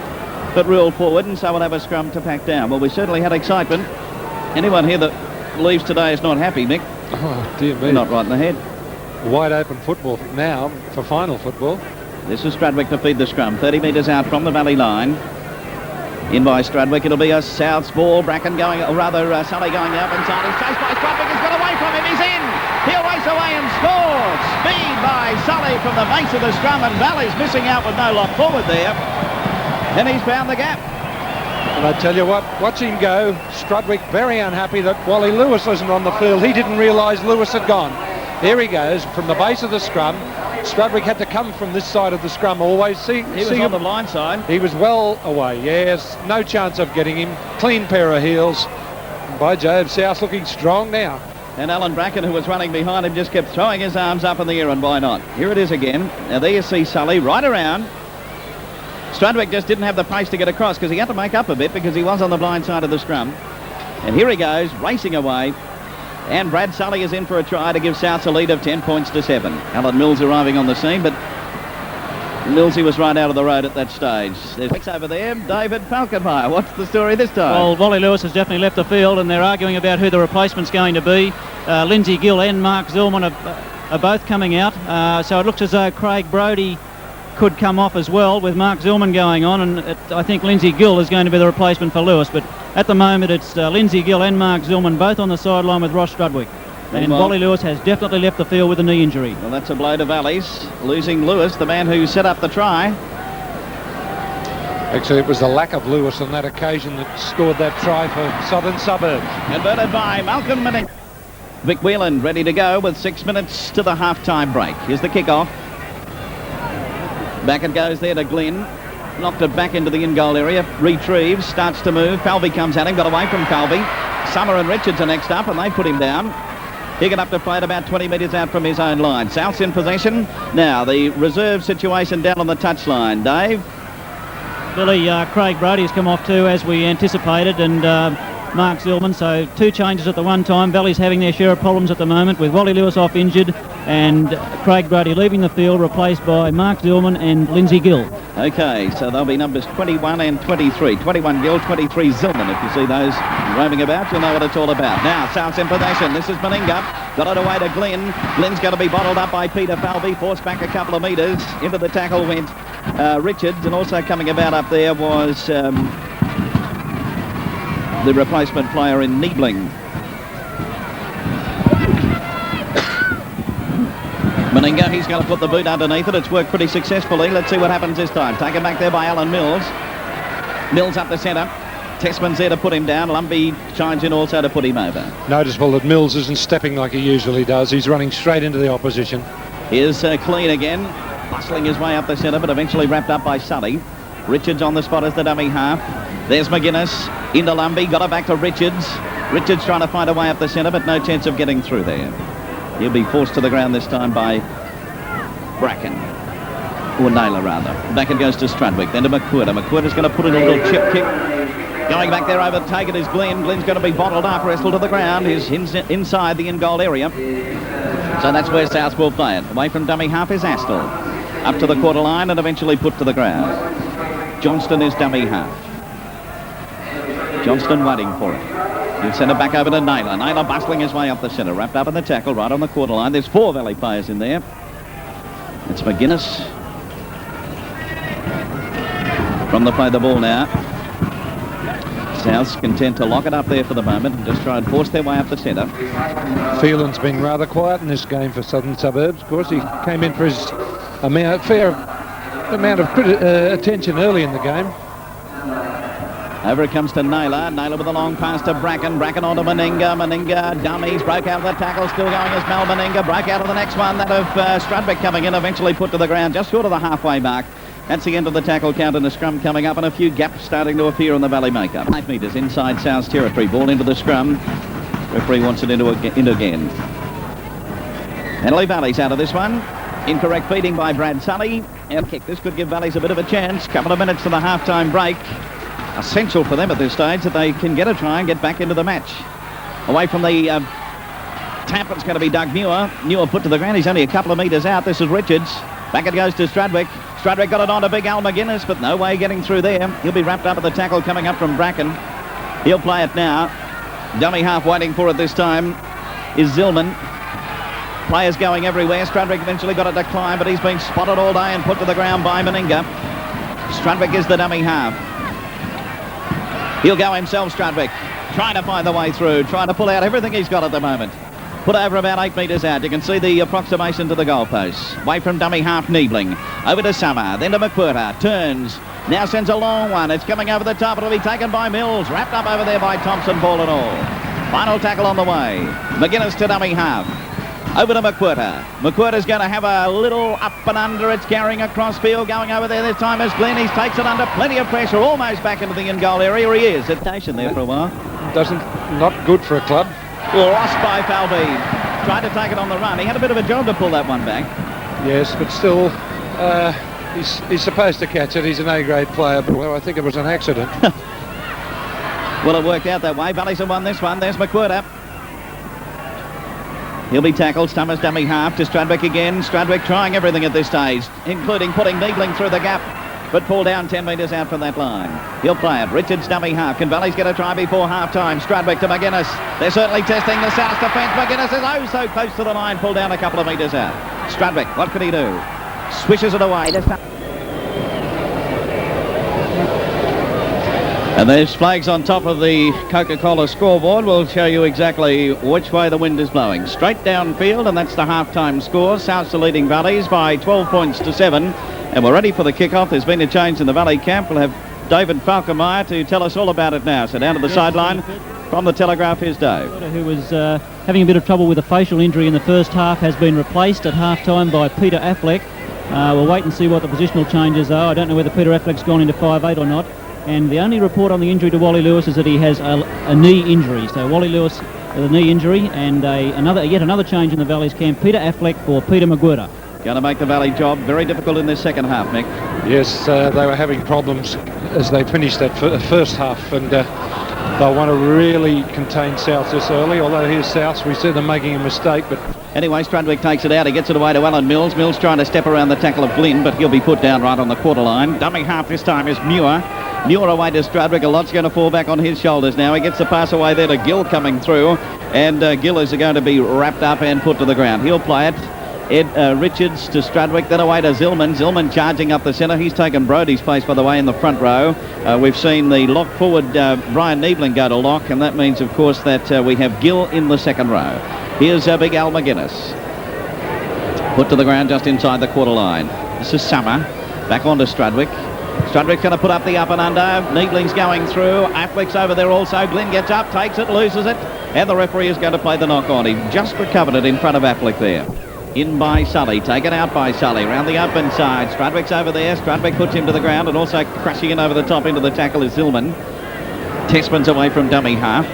but ruled forward, and so we'll have a scrum to pack down. Well, we certainly had excitement. Anyone here that leaves today is not happy, Mick. Oh, dear me. They're not right in the head. Wide open football now for final football. This is Strudwick to feed the scrum. 30 metres out from the Valley line. In by Strudwick, it'll be a South's ball. Bracken going, or rather Sully going up inside. He's chased by Strudwick. He's got away from him. He's in. He'll race away and score. Speed by Sully from the base of the scrum, and Valley's missing out with no lock forward there. And he's found the gap. And I tell you what, watch him go. Strudwick very unhappy that Wally Lewis isn't on the field. He didn't realise Lewis had gone. Here he goes from the base of the scrum. Strudwick had to come from this side of the scrum always. He was on the blind side. He was well away, yes. No chance of getting him. Clean pair of heels. And by Jove, South looking strong now. And Alan Bracken, who was running behind him, just kept throwing his arms up in the air, and why not? Here it is again. Now there you see Sully right around. Strudwick just didn't have the pace to get across because he had to make up a bit because he was on the blind side of the scrum. And here he goes, racing away. And Brad Sully is in for a try to give South a lead of 10 points to 7. Alan Mills arriving on the scene, but Millsy was right out of the road at that stage. There's Mix over there, David Falkenmeyer. What's the story this time? Well, Wally Lewis has definitely left the field, and they're arguing about who the replacement's going to be. Lindsay Gill and Mark Zillman are both coming out, so it looks as though Craig Brodie could come off as well with Mark Zillman going on, and I think Lindsay Gill is going to be the replacement for Lewis, but at the moment it's Lindsay Gill and Mark Zillman both on the sideline with Ross Strudwick. And Wally Lewis has definitely left the field with a knee injury. Well, that's a blow to Valleys, losing Lewis, the man who set up the try. Actually, it was the lack of Lewis on that occasion that scored that try for Southern Suburbs. Converted by Malcolm Manning. Vic Whelan ready to go with 6 minutes to the half-time break. Here's the kick-off. Back it goes there to Glenn. Knocked it back into the in-goal area. Retrieves, starts to move. Falvey comes at him, got away from Falvey. Summer and Richards are next up, and they put him down. He got up to play at about 20 metres out from his own line. South's in possession. Now, the reserve situation down on the touchline. Dave? Billy, Craig Brodie has come off too, as we anticipated, and Mark Zillman, so two changes at the one time. Valley's having their share of problems at the moment with Wally Lewis off injured and Craig Brodie leaving the field, replaced by Mark Zillman and Lindsay Gill. Okay, so they'll be numbers 21 and 23. 21 Gill, 23 Zillman. If you see those roaming about, you'll know what it's all about. Now, South's in possession. This is Meninga. Got it away to Glenn. Glenn's going to be bottled up by Peter Falvey. Forced back a couple of metres. Into the tackle went Richards, and also coming about up there was the replacement player in Niebling. Meninga, he's going to put the boot underneath it. It's worked pretty successfully. Let's see what happens this time. Taken back there by Alan Mills. Mills up the centre. Tessman's there to put him down. Lumbey chimes in also to put him over. Noticeable that Mills isn't stepping like he usually does. He's running straight into the opposition. Here's Clean again, bustling his way up the centre, but eventually wrapped up by Sully. Richards on the spot as the dummy half. There's McGuinness into Lumbey, got it back to Richards. Richards trying to find a way up the centre, but no chance of getting through there. He'll be forced to the ground this time by Bracken. Or Naylor, rather. Back it goes to Strudwick, then to McWhirter. McWhirter's going to put in a little chip kick. Going back there over the take it is Glenn. Glenn's going to be bottled up, wrestled to the ground. He's inside the in-goal area. So that's where South will play it. Away from dummy half is Astle. Up to the quarter line and eventually put to the ground. Johnston is dummy half. Johnston waiting for it. He'll send it back over to Naylor. Naylor bustling his way up the centre. Wrapped up in the tackle right on the quarter line. There's 4 Valley players in there. It's McGuinness. From the play the ball now. South's content to lock it up there for the moment and just try and force their way up the centre. Phelan's been rather quiet in this game for Southern Suburbs. Of course, he came in for his fair amount of attention early in the game. Over it comes to Naylor. Naylor with a long pass to Bracken. Bracken on to Meninga. Meninga dummies. Broke out of the tackle. Still going as Mel Meninga. Broke out of the next one. That of Strudwick coming in. Eventually put to the ground just short of the halfway mark. That's the end of the tackle count and the scrum coming up and a few gaps starting to appear on the Valley makeup. 5 metres inside South's territory. Ball into the scrum. Referee wants it in again. Henley Valley's out of this one. Incorrect feeding by Brad Sully. And kick. This could give Valleys a bit of a chance. Couple of minutes to the half-time break. Essential for them at this stage that they can get a try and get back into the match. Away from the tap, it's going to be Doug Muir. Muir put to the ground. He's only a couple of metres out. This is Richards. Back it goes to Strudwick. Strudwick got it on to Big Al McGuinness, but no way getting through there. He'll be wrapped up at the tackle coming up from Bracken. He'll play it now. Dummy half waiting for it this time is Zillman. Players going everywhere. Strudwick eventually got it to climb, but he's been spotted all day and put to the ground by Meninga. Strudwick is the dummy half. He'll go himself, Strudwick, trying to find the way through, trying to pull out everything he's got at the moment. Put over about 8 metres out. You can see the approximation to the goalposts. Away from dummy half Niebling. Over to Summer, then to McWhirter. Turns. Now sends a long one. It's coming over the top. It'll be taken by Mills. Wrapped up over there by Thompson, ball and all. Final tackle on the way. McGuinness to dummy half. Over to McWhirter. McWhirter's going to have a little up and under. It's carrying across field. Going over there this time is Glenn. He takes it under plenty of pressure. Almost back into the in-goal area. He is. At station there for a while. Not good for a club. Lost by Falvey. Tried to take it on the run. He had a bit of a job to pull that one back. Yes, but still, he's supposed to catch it. He's an A-grade player, but well, I think it was an accident. Well, it worked out that way. Valleys have won this one. There's McWhirter. He'll be tackled. Stummers dummy half to Strudwick again. Strudwick trying everything at this stage, including putting Niebling through the gap, but pulled down 10 metres out from that line. He'll play it. Richards dummy half. Can Valleys get a try before half-time? Strudwick to McGuinness. They're certainly testing the South defence. McGuinness is oh so close to the line. Pulled down a couple of metres out. Strudwick, what can he do? Swishes it away. And there's flags on top of the Coca-Cola scoreboard. We'll show you exactly which way the wind is blowing. Straight downfield, and that's the half-time score. South's the leading Valleys by 12 points to 7. And we're ready for the kick-off. There's been a change in the Valley camp. We'll have David Falkenmeyer to tell us all about it now. So down to the sideline from the Telegraph, here's Dave. Who was having a bit of trouble with a facial injury in the first half has been replaced at half-time by Peter Affleck. We'll wait and see what the positional changes are. I don't know whether Peter Affleck's gone into 5'8" or not. And the only report on the injury to Wally Lewis is that he has a knee injury. So Wally Lewis with a knee injury, and yet another change in the Valley's camp. Peter Affleck for Peter McWhirter. Going to make the Valley job very difficult in this second half, Mick. Yes, they were having problems as they finished that first half, and they'll want to really contain South this early. Although here's South, we see them making a mistake, but anyway, Strudwick takes it out. He gets it away to Alan Mills. Mills trying to step around the tackle of Glynn, but he'll be put down right on the quarter line. Dummy half this time is Muir. Muir away to Strudwick. A lot's going to fall back on his shoulders now. He gets the pass away there to Gill coming through, and Gill is going to be wrapped up and put to the ground. He'll play it. Richards to Strudwick, then away to Zillman. Zillman charging up the centre. He's taken Brody's place, by the way, in the front row. We've seen the lock forward, Brian Niebling, go to lock, and that means, of course, that we have Gill in the second row. Here's Big Al McGuinness. Put to the ground just inside the quarter line. This is Summer. Back on to Strudwick. Strudwick's going to put up the up and under. Niebling's going through. Affleck's over there also. Glynn gets up, takes it, loses it, and the referee is going to play the knock on. He just recovered it in front of Affleck there. In by Sully, taken out by Sully, round the open side. Strudwick's over there. Strudwick puts him to the ground, and also crashing in over the top into the tackle is Zillman. Tessman's away from dummy half.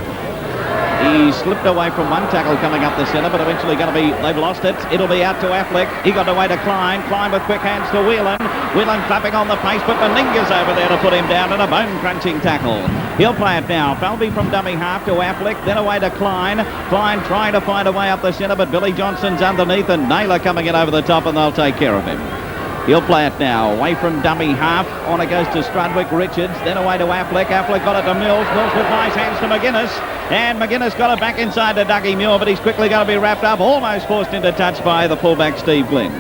He slipped away from one tackle coming up the centre, but eventually they've lost it. It'll be out to Affleck. He got away to Klein. Klein with quick hands to Whelan. Whelan clapping on the pace, but Meninga's over there to put him down in a bone-crunching tackle. He'll play it now. Falvey from dummy half to Affleck, then away to Klein. Klein trying to find a way up the centre, but Billy Johnson's underneath, and Naylor coming in over the top, and they'll take care of him. He'll play it now, away from dummy half. On it goes to Strudwick, Richards, then away to Affleck. Affleck got it to Mills. Mills with nice hands to McGuinness. And McGuinness got it back inside to Dougie Muir, but he's quickly going to be wrapped up, almost forced into touch by the fullback Steve Glynn.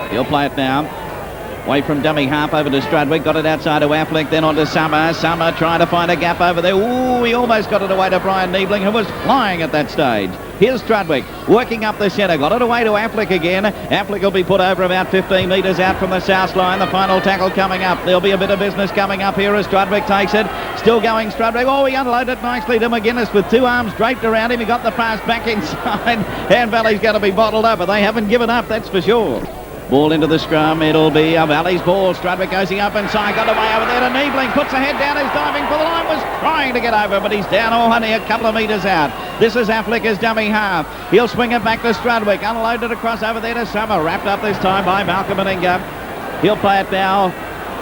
He'll play it now. Away from dummy half over to Strudwick, got it outside to Affleck, then on to Summer. Summer trying to find a gap over there. Ooh, he almost got it away to Brian Niebling, who was flying at that stage. Here's Strudwick, working up the centre, got it away to Affleck again. Affleck will be put over about 15 metres out from the south line. The final tackle coming up. There'll be a bit of business coming up here as Strudwick takes it. Still going Strudwick. Oh, he unloaded nicely to McGuinness with two arms draped around him. He got the pass back inside, and Valley's going to be bottled up, but they haven't given up, that's for sure. Ball into the scrum, it'll be a Valley's ball. Strudwick goes up inside, got away over there to Niebling, puts the head down, he's diving for the line, was trying to get over, but he's down only a couple of metres out. This is Affleck as dummy half. He'll swing it back to Strudwick, unloaded across over there to Summer, wrapped up this time by Malcolm Meninga. He'll play it now.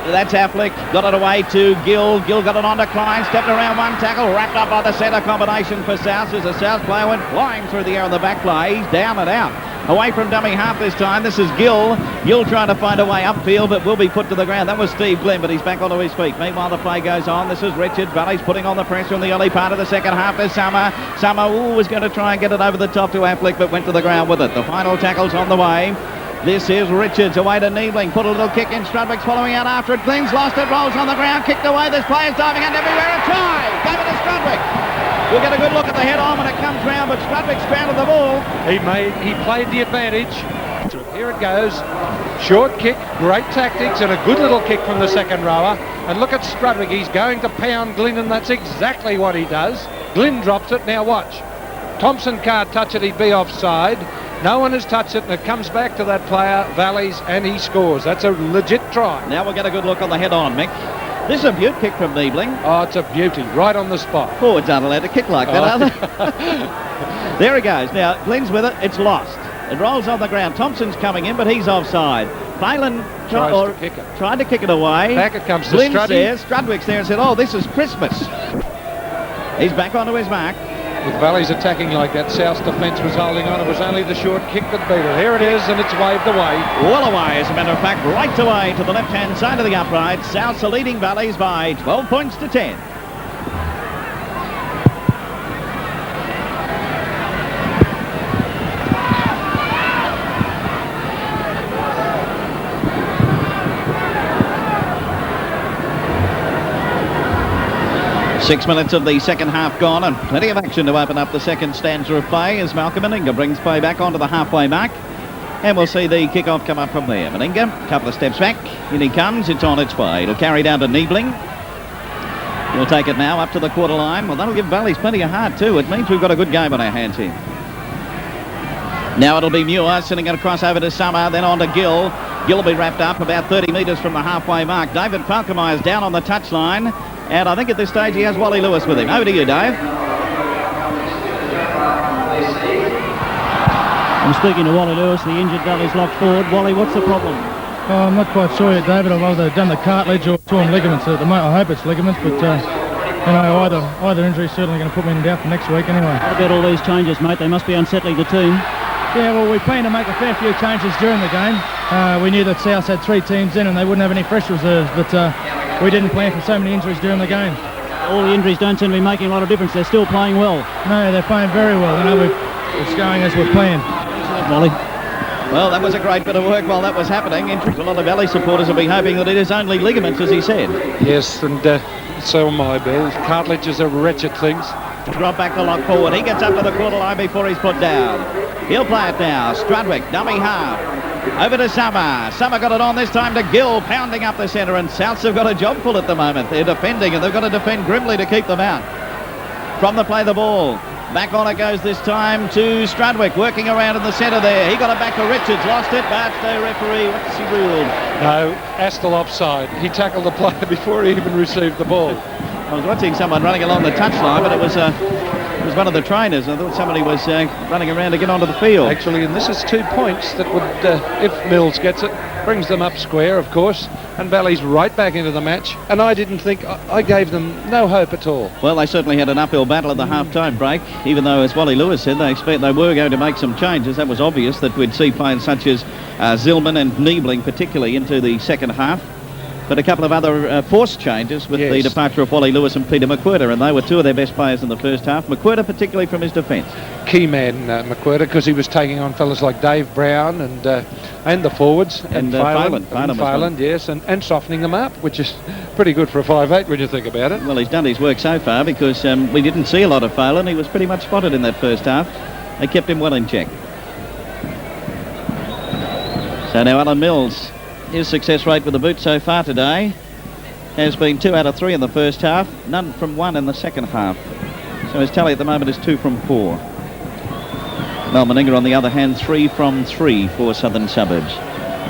That's Affleck, got it away to Gill. Gill got it on to Klein, stepped around one tackle, wrapped up by the centre combination for South as the South player went flying through the air on the back play. He's down and out. Away from dummy half this time. This is Gill. Gill trying to find a way upfield, but will be put to the ground. That was Steve Glynn, but he's back onto his feet. Meanwhile, the play goes on. This is Richards. Valley's putting on the pressure in the early part of the second half. There's Summer. Summer was going to try and get it over the top to Affleck, but went to the ground with it. The final tackle's on the way. This is Richards away to Niebling. Put a little kick in. Strudwick's following out after it. Glenn's lost it. Rolls on the ground. Kicked away. This player's diving and everywhere. A try. Gave it to Strudwick. We'll get a good look at the head on when it comes round, but Strudwick's grounded the ball. He played the advantage. Here it goes. Short kick, great tactics, and a good little kick from the second rower. And look at Strudwick. He's going to pound Glynn, and that's exactly what he does. Glynn drops it. Now watch. Thompson can't touch it. He'd be offside. No one has touched it, and it comes back to that player, Valleys, and he scores. That's a legit try. Now we'll get a good look on the head on, Mick. This is a beaut kick from Niebling. Oh, it's a beauty, right on the spot. Forwards aren't allowed to kick like that, are they? There he goes. Now, Glenn's with it. It's lost. It rolls on the ground. Thompson's coming in, but he's offside. Phelan tried to kick it away. Back it comes to Glenn's Struddy. there. Strudwick's there and said, oh, this is Christmas. He's back onto his mark. With Valleys attacking like that, South's defence was holding on. It was only the short kick that beat it. Here it is, and it's waved away. Well away, as a matter of fact, right away to the left-hand side of the upright. South's are leading Valleys by 12 points to 10. Six minutes of the second half gone, and plenty of action to open up the second stanza of play as Malcolm Meninga brings play back onto the halfway mark. And we'll see the kick-off come up from there. Meninga, a couple of steps back. In he comes. It's on its way. It'll carry down to Niebling. He'll take it now up to the quarter line. Well, that'll give Valleys plenty of heart too. It means we've got a good game on our hands here. Now it'll be Muir sending it across over to Summer, then on to Gill. Gill will be wrapped up about 30 metres from the halfway mark. David Falkenmeyer's down on the touchline. And I think at this stage he has Wally Lewis with him. Over to you, Dave. I'm speaking to Wally Lewis, the injured Valley's locked forward. Wally, what's the problem? Oh, I'm not quite sure yet, David. I've either done the cartilage or torn ligaments at the moment. I hope it's ligaments, but you know, either injury is certainly going to put me in doubt for next week anyway. What about all these changes, mate? They must be unsettling the team. Yeah, well, we plan to make a fair few changes during the game. We knew that South had 3 teams in and they wouldn't have any fresh reserves, but we didn't plan for so many injuries during the game. All the injuries don't seem to be making a lot of difference. They're still playing well. No, they're playing very well. You know, it's going as we're planned. Wally. Well, that was a great bit of work while that was happening. A lot of Valley supporters will be hoping that it is only ligaments, as he said. Yes, and so am I, Bill. Cartilages are wretched things. Drop back to lock forward. He gets up to the quarter line before he's put down. He'll play it now. Strudwick, dummy half. Over to Summer. Summer got it on this time to Gill, pounding up the centre, and Souths have got a job full at the moment. They're defending, and they've got to defend grimly to keep them out. From the play the ball. Back on it goes this time to Strudwick, working around in the centre there. He got it back to Richards, lost it, but the referee, what's he ruled? No, Astle offside. He tackled the player before he even received the ball. I was watching someone running along the touchline, but it was one of the trainers. I thought somebody was running around to get onto the field. Actually, and this is 2 points that would, if Mills gets it, brings them up square, of course, and Valley's right back into the match. And I didn't think, I gave them no hope at all. Well, they certainly had an uphill battle at the half-time break, even though, as Wally Lewis said, they were going to make some changes. That was obvious that we'd see players such as Zillman and Niebling particularly into the second half. But a couple of other forced changes with the departure of Wally Lewis and Peter McWhirter, and they were two of their best players in the first half. McWhirter particularly from his defence. Key man, McWhirter, because he was taking on fellas like Dave Brown and the forwards. And Phelan, yes, and softening them up, which is pretty good for a 5'8" when you think about it. Well, he's done his work so far because we didn't see a lot of Phelan. He was pretty much spotted in that first half. They kept him well in check. So now Alan Mills. His success rate with the boot so far today has been 2 out of 3 in the first half, none from 1 in the second half. So his tally at the moment is 2 from 4. Mel Meninga, on the other hand, 3 from 3 for Southern Suburbs.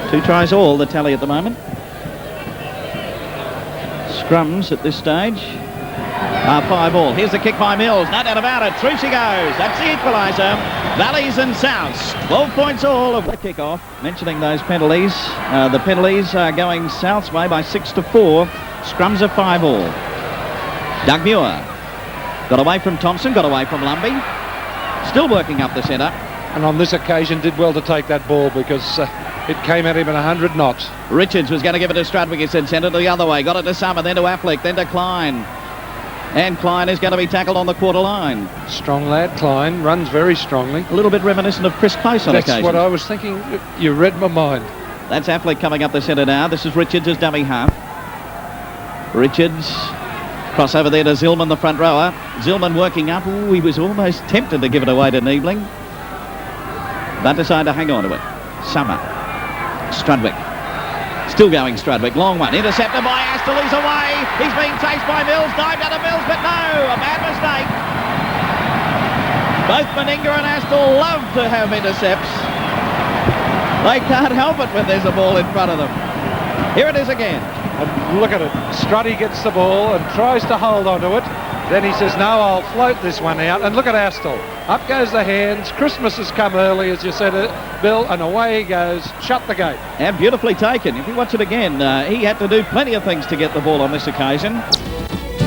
2 tries all, the tally at the moment. Scrums at this stage are 5 all. Here's the kick by Mills, no doubt about it. Through she goes. That's the equaliser. Valleys and Souths, 12 points all of the kick-off. Mentioning those penalties, the penalties are going South's way by 6 to 4. Scrums are 5 all. Doug Muir got away from Thompson, got away from Lumbey. Still working up the centre. And on this occasion did well to take that ball because it came at him at 100 knots. Richards was going to give it to Strudwick. He said send it the other way. Got it to Summer, then to Affleck, then to Klein. And Klein is going to be tackled on the quarter line. Strong lad, Klein, runs very strongly. A little bit reminiscent of Chris Place on occasion. That's what I was thinking. You read my mind. That's Affleck coming up the centre now. This is Richards as dummy half. Richards, cross over there to Zillman, the front rower. Zillman working up. Ooh, he was almost tempted to give it away to Niebling, but decided to hang on to it. Summer. Strudwick. Still going Strudwick, long one, intercepted by Astle, he's away, he's being chased by Mills, dived out of Mills, but no, a bad mistake. Both Meninga and Astle love to have intercepts. They can't help it when there's a ball in front of them. Here it is again. And look at it, Struddy gets the ball and tries to hold onto it. Then he says, no, I'll float this one out. And look at Astle. Up goes the hands. Christmas has come early, as you said, Bill, and away he goes. Shut the gate. And beautifully taken. If you watch it again, he had to do plenty of things to get the ball on this occasion.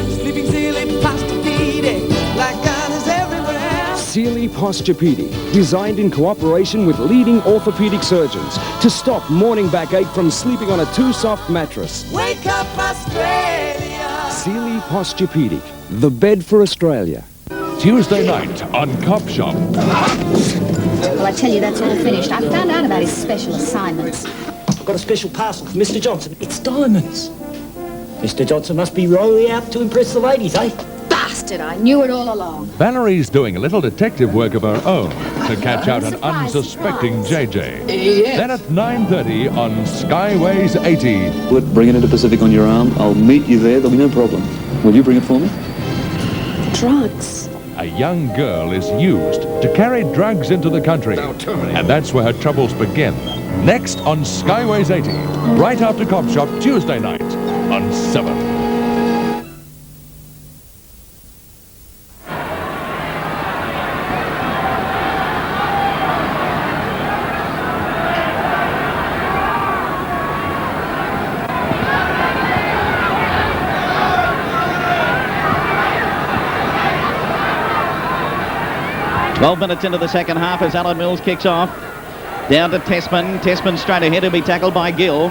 Sleeping Sealy Posturepedic, like God is everywhere. Sealy Posturepedic, designed in cooperation with leading orthopedic surgeons to stop morning backache from sleeping on a too soft mattress. Wake up, Australia. Sealy Posturepedic, the bed for Australia. Tuesday night on Cop Shop. Well, I tell you, that's all finished. I found out about his special assignments. I've got a special parcel for Mr. Johnson. It's diamonds. Mr. Johnson must be rolling out to impress the ladies, eh? Bastard, I knew it all along. Valerie's doing a little detective work of her own to catch out an unsuspecting JJ. Yes. Then at 9:30 on Skyways 80. Bring it into Pacific on your arm. I'll meet you there. There'll be no problem. Will you bring it for me? Drugs. A young girl is used to carry drugs into the country. And that's where her troubles begin. Next on Skyways 80. Right after Cop Shop, Tuesday night on 7. Twelve minutes into the second half as Alan Mills kicks off. Down to Tessman. Tessman straight ahead. He'll be tackled by Gill.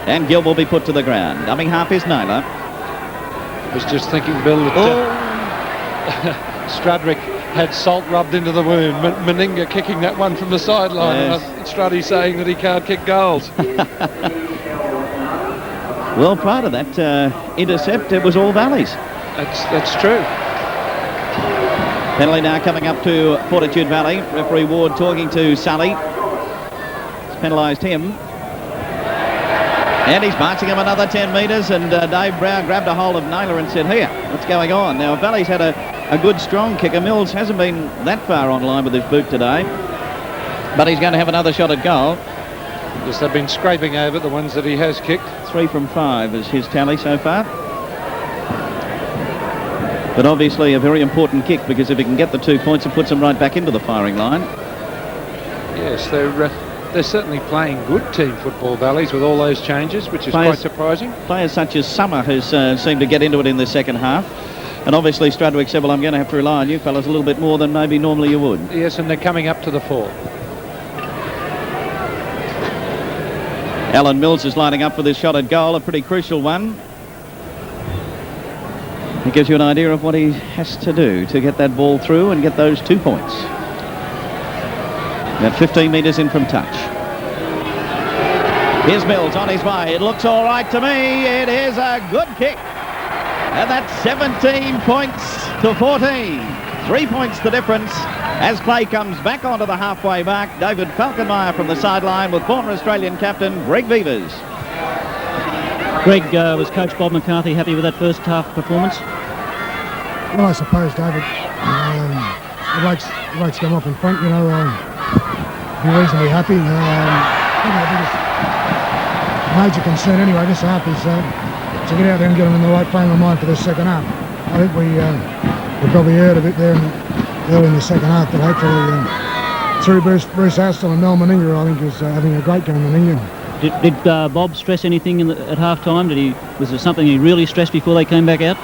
And Gill will be put to the ground. Dummy half is Naylor. I was just thinking, Bill, that Strudwick had salt rubbed into the wound. Meninga kicking that one from the sideline. Yes. And Struddy saying that he can't kick goals. Well, prior to that intercept, it was all Valleys. That's true. Penalty now coming up to Fortitude Valley. Referee Ward talking to Sully. He's penalised him. And he's marching him another 10 metres, and Dave Brown grabbed a hold of Naylor and said, here, what's going on? Now, Valley's had a a good strong kicker. Mills hasn't been that far on line with his boot today, but he's going to have another shot at goal. Yes, they've been scraping over the ones that he has kicked. 3 from 5 is his tally so far. But obviously a very important kick, because if he can get the 2 points, it puts him right back into the firing line. Yes, they're certainly playing good team football, Valleys, with all those changes, which is quite surprising. Players such as Summer, who's seemed to get into it in the second half. And obviously Strudwick said, well, I'm going to have to rely on you fellas a little bit more than maybe normally you would. Yes, and they're coming up to the fore. Alan Mills is lining up for this shot at goal, a pretty crucial one. It gives you an idea of what he has to do to get that ball through and get those 2 points. About 15 metres in from touch. Here's Mills on his way. It looks all right to me. It is a good kick. And that's 17 points to 14. 3 points the difference as play comes back onto the halfway mark. David Falkenmeyer from the sideline with former Australian captain Greg Beavers. Greg, was Coach Bob McCarthy happy with that first half performance? Well, I suppose, David. The blokes come up in front, you know. Be reasonably happy. The biggest major concern anyway this half is to get out there and get them in the right frame of mind for the second half. I think we probably heard a bit there early in the second half, but hopefully through Bruce Astle and Mel Meninga, I think, is having a great game. Meninga. Did Bob stress anything at half time? Was there something he really stressed before they came back out?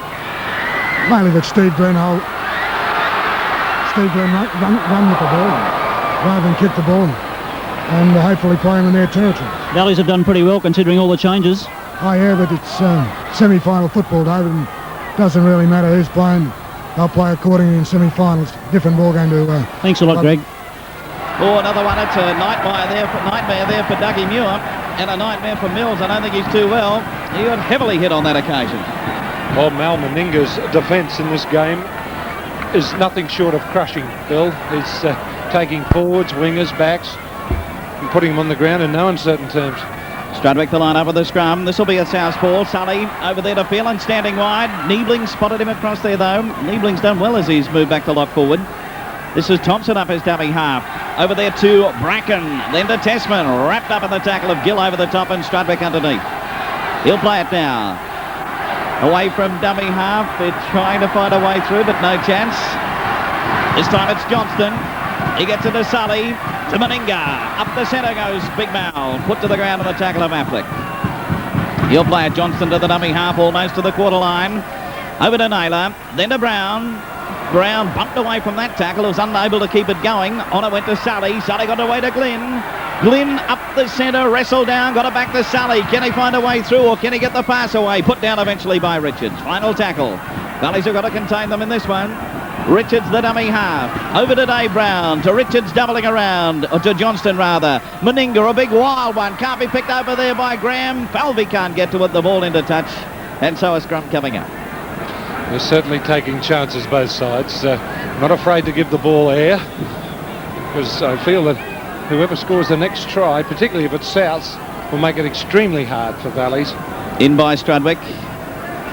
Mainly that Steve Glenn run with the ball rather than kick the ball, and hopefully play them in their territory. Valleys have done pretty well considering all the changes. Oh yeah, but it's semi-final football, David, and doesn't really matter who's playing. They'll play accordingly in semi-finals. Different ball game to... Thanks a lot, Greg. Oh, another one. It's a nightmare there for Dougie Muir, and a nightmare for Mills. I don't think he's too well. He got heavily hit on that occasion. Well, Mal Meninga's defence in this game is nothing short of crushing, Bill. He's taking forwards, wingers, backs, and putting them on the ground in no uncertain terms. Strudwick the line up with the scrum. This will be a southpaw. Sully over there to Phelan, standing wide. Niebling spotted him across there though. Niebling's done well as he's moved back to lock forward. This is Thompson up his dummy half. Over there to Bracken, then to Tessman, wrapped up in the tackle of Gill over the top and Strudwick underneath. He'll play it now. Away from dummy half. They're trying to find a way through, but no chance. This time it's Johnston. He gets it to Sully, to Meninga. Up the centre goes Big Mal. Put to the ground on the tackle of Affleck. He'll play it Johnston to the dummy half, almost to the quarter line. Over to Naylor, then to Brown. Brown bumped away from that tackle, was unable to keep it going. On it went to Sully. Sully got away to Glynn. Glynn up the centre, wrestled down, got it back to Sully. Can he find a way through, or can he get the pass away? Put down eventually by Richards. Final tackle. Valleys have got to contain them in this one. Richards the dummy half. Over to Dave Brown. To Richards doubling around. Or to Johnston rather. Meninga, a big wild one. Can't be picked over there by Graham. Falvey can't get to it. The ball into touch. And so a scrum coming up. They're certainly taking chances both sides. Not afraid to give the ball air. Because I feel that whoever scores the next try, particularly if it's Souths, will make it extremely hard for Valleys. In by Strudwick.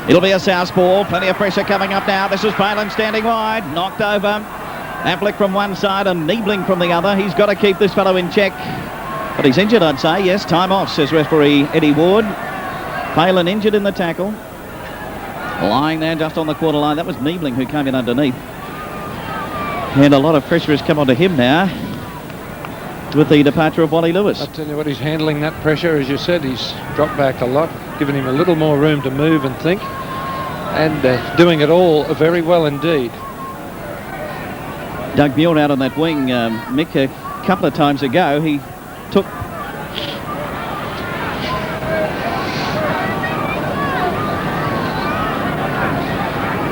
It'll be a southpaw. Plenty of pressure coming up now. This is Phelan standing wide. Knocked over. Affleck from one side and Niebling from the other. He's got to keep this fellow in check. But he's injured, I'd say. Yes, time off, says referee Eddie Ward. Phelan injured in the tackle. Lying there just on the quarter line. That was Niebling who came in underneath. And a lot of pressure has come onto him now with the departure of Wally Lewis. I'll tell you what, he's handling that pressure. As you said, he's dropped back a lot, giving him a little more room to move and think, and doing it all very well indeed. Doug Muir out on that wing, Mick, a couple of times ago, he took...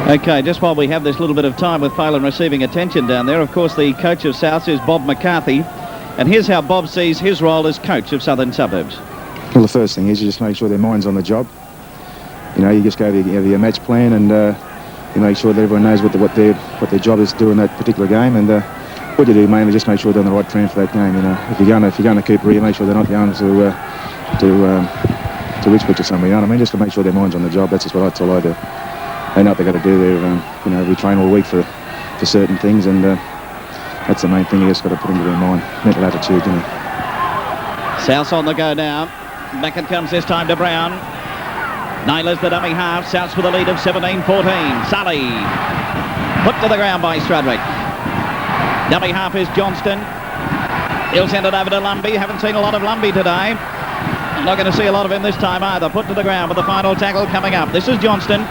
Okay, just while we have this little bit of time with Phelan receiving attention down there, of course the coach of Souths is Bob McCarthy. And here's how Bob sees his role as coach of Southern Suburbs. Well, the first thing is you just make sure their mind's on the job. You know, you just go over your match plan and you make sure that everyone knows what their job is to do in that particular game. And what you do mainly just make sure they're on the right plan for that game. You know, if you're going to Cooper, you make sure they're not going to Richbridge or somewhere. You know what I mean? Just to make sure their mind's on the job. That's just what I do. they know what they've got to do. We train all week for certain things, and that's the main thing you just got to put into their mind. Mental attitude, South on the go now. Back it comes this time to Brown. Naylor's the dummy half. South's with a lead of 17-14. Sully put to the ground by Strudwick. Dummy half is Johnston. He'll send it over to Lumbey. Haven't seen a lot of Lumbey today. Not going to see a lot of him this time either. Put to the ground with the final tackle coming up. This is Johnston.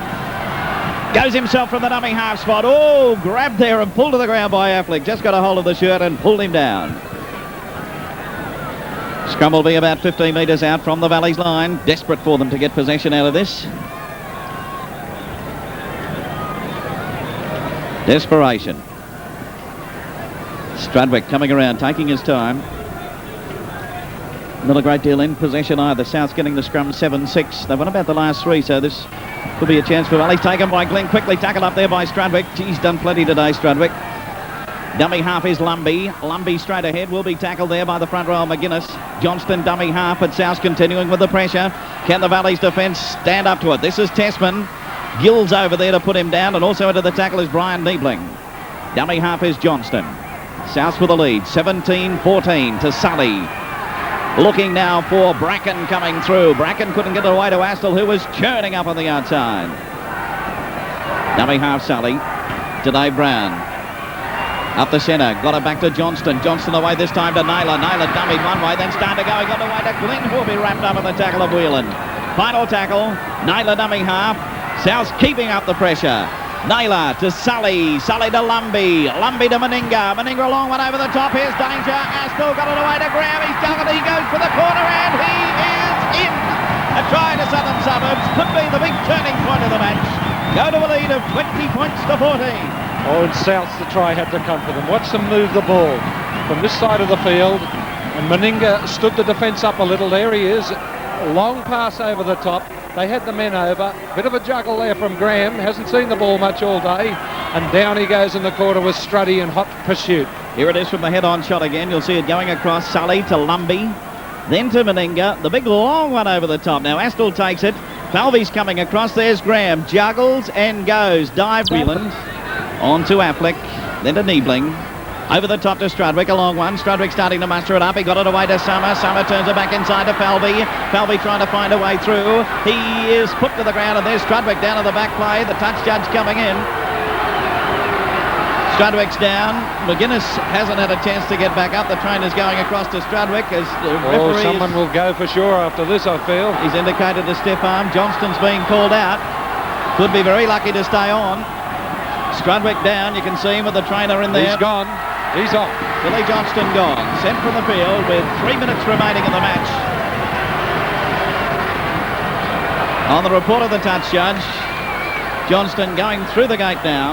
Goes himself from the dummy half spot. Oh, grabbed there and pulled to the ground by Affleck. Just got a hold of the shirt and pulled him down. Scrum will be about 15 metres out from the Valley's line. Desperate for them to get possession out of this. Desperation. Strudwick coming around, taking his time. Not a great deal in possession either. South's getting the scrum 7-6. They've won about the last three, so this could be a chance for Valley. Taken by Glenn, quickly tackled up there by Strudwick. He's done plenty today, Strudwick. Dummy half is Lumbey. Lumbey straight ahead will be tackled there by the front row McGuinness. Johnston dummy half, but South continuing with the pressure. Can the Valley's defence stand up to it? This is Tessman. Gill's over there to put him down, and also into the tackle is Brian Niebling. Dummy half is Johnston. South with the lead, 17-14 to Sully. Looking now for Bracken coming through. Bracken couldn't get it away to Astle, who was churning up on the outside. Dummy half Sully to Dave Brown. Up the centre, got it back to Johnston. Johnston away this time to Naylor. Naylor dummied one way, then started going on the way to Glenn, who will be wrapped up in the tackle of Whelan. Final tackle, Naylor dummy half. South's keeping up the pressure. Naylor to Sully. Sully to Lumbey. Lumbey to Meninga. Meninga a long one over the top. Here's danger. Astle got it away to Graham. He's dug it. He goes for the corner and he is in. A try to Southern Suburbs could be the big turning point of the match. Go to a lead of 20 points to 14. Oh, and South's the try had to come for them. Watch them move the ball from this side of the field. And Meninga stood the defence up a little. There he is. A long pass over the top. They had the men over. Bit of a juggle there from Graham. Hasn't seen the ball much all day. And down he goes in the corner with Struddy in hot pursuit. Here it is from the head-on shot again. You'll see it going across. Sully to Lumbey. Then to Meninga. The big long one over the top. Now Astle takes it. Falvey's coming across. There's Graham. Juggles and goes. Dive Whelan. On to Affleck, then to Niebling. Over the top to Strudwick, a long one. Strudwick starting to muster it up. He got it away to Summer. Summer turns it back inside to Falvey. Falvey trying to find a way through. He is put to the ground, and there's Strudwick down to the back play. The touch judge coming in. Strudwick's down. McGuinness hasn't had a chance to get back up. The trainer's going across to Strudwick as the referee. Someone will go for sure after this, I feel. He's indicated a stiff arm. Johnston's being called out. Could be very lucky to stay on. Strudwick down, you can see him with the trainer in there. He's gone. He's off. Billy Johnston gone. Sent from the field with 3 minutes remaining in the match. On the report of the touch judge, Johnston going through the gate now.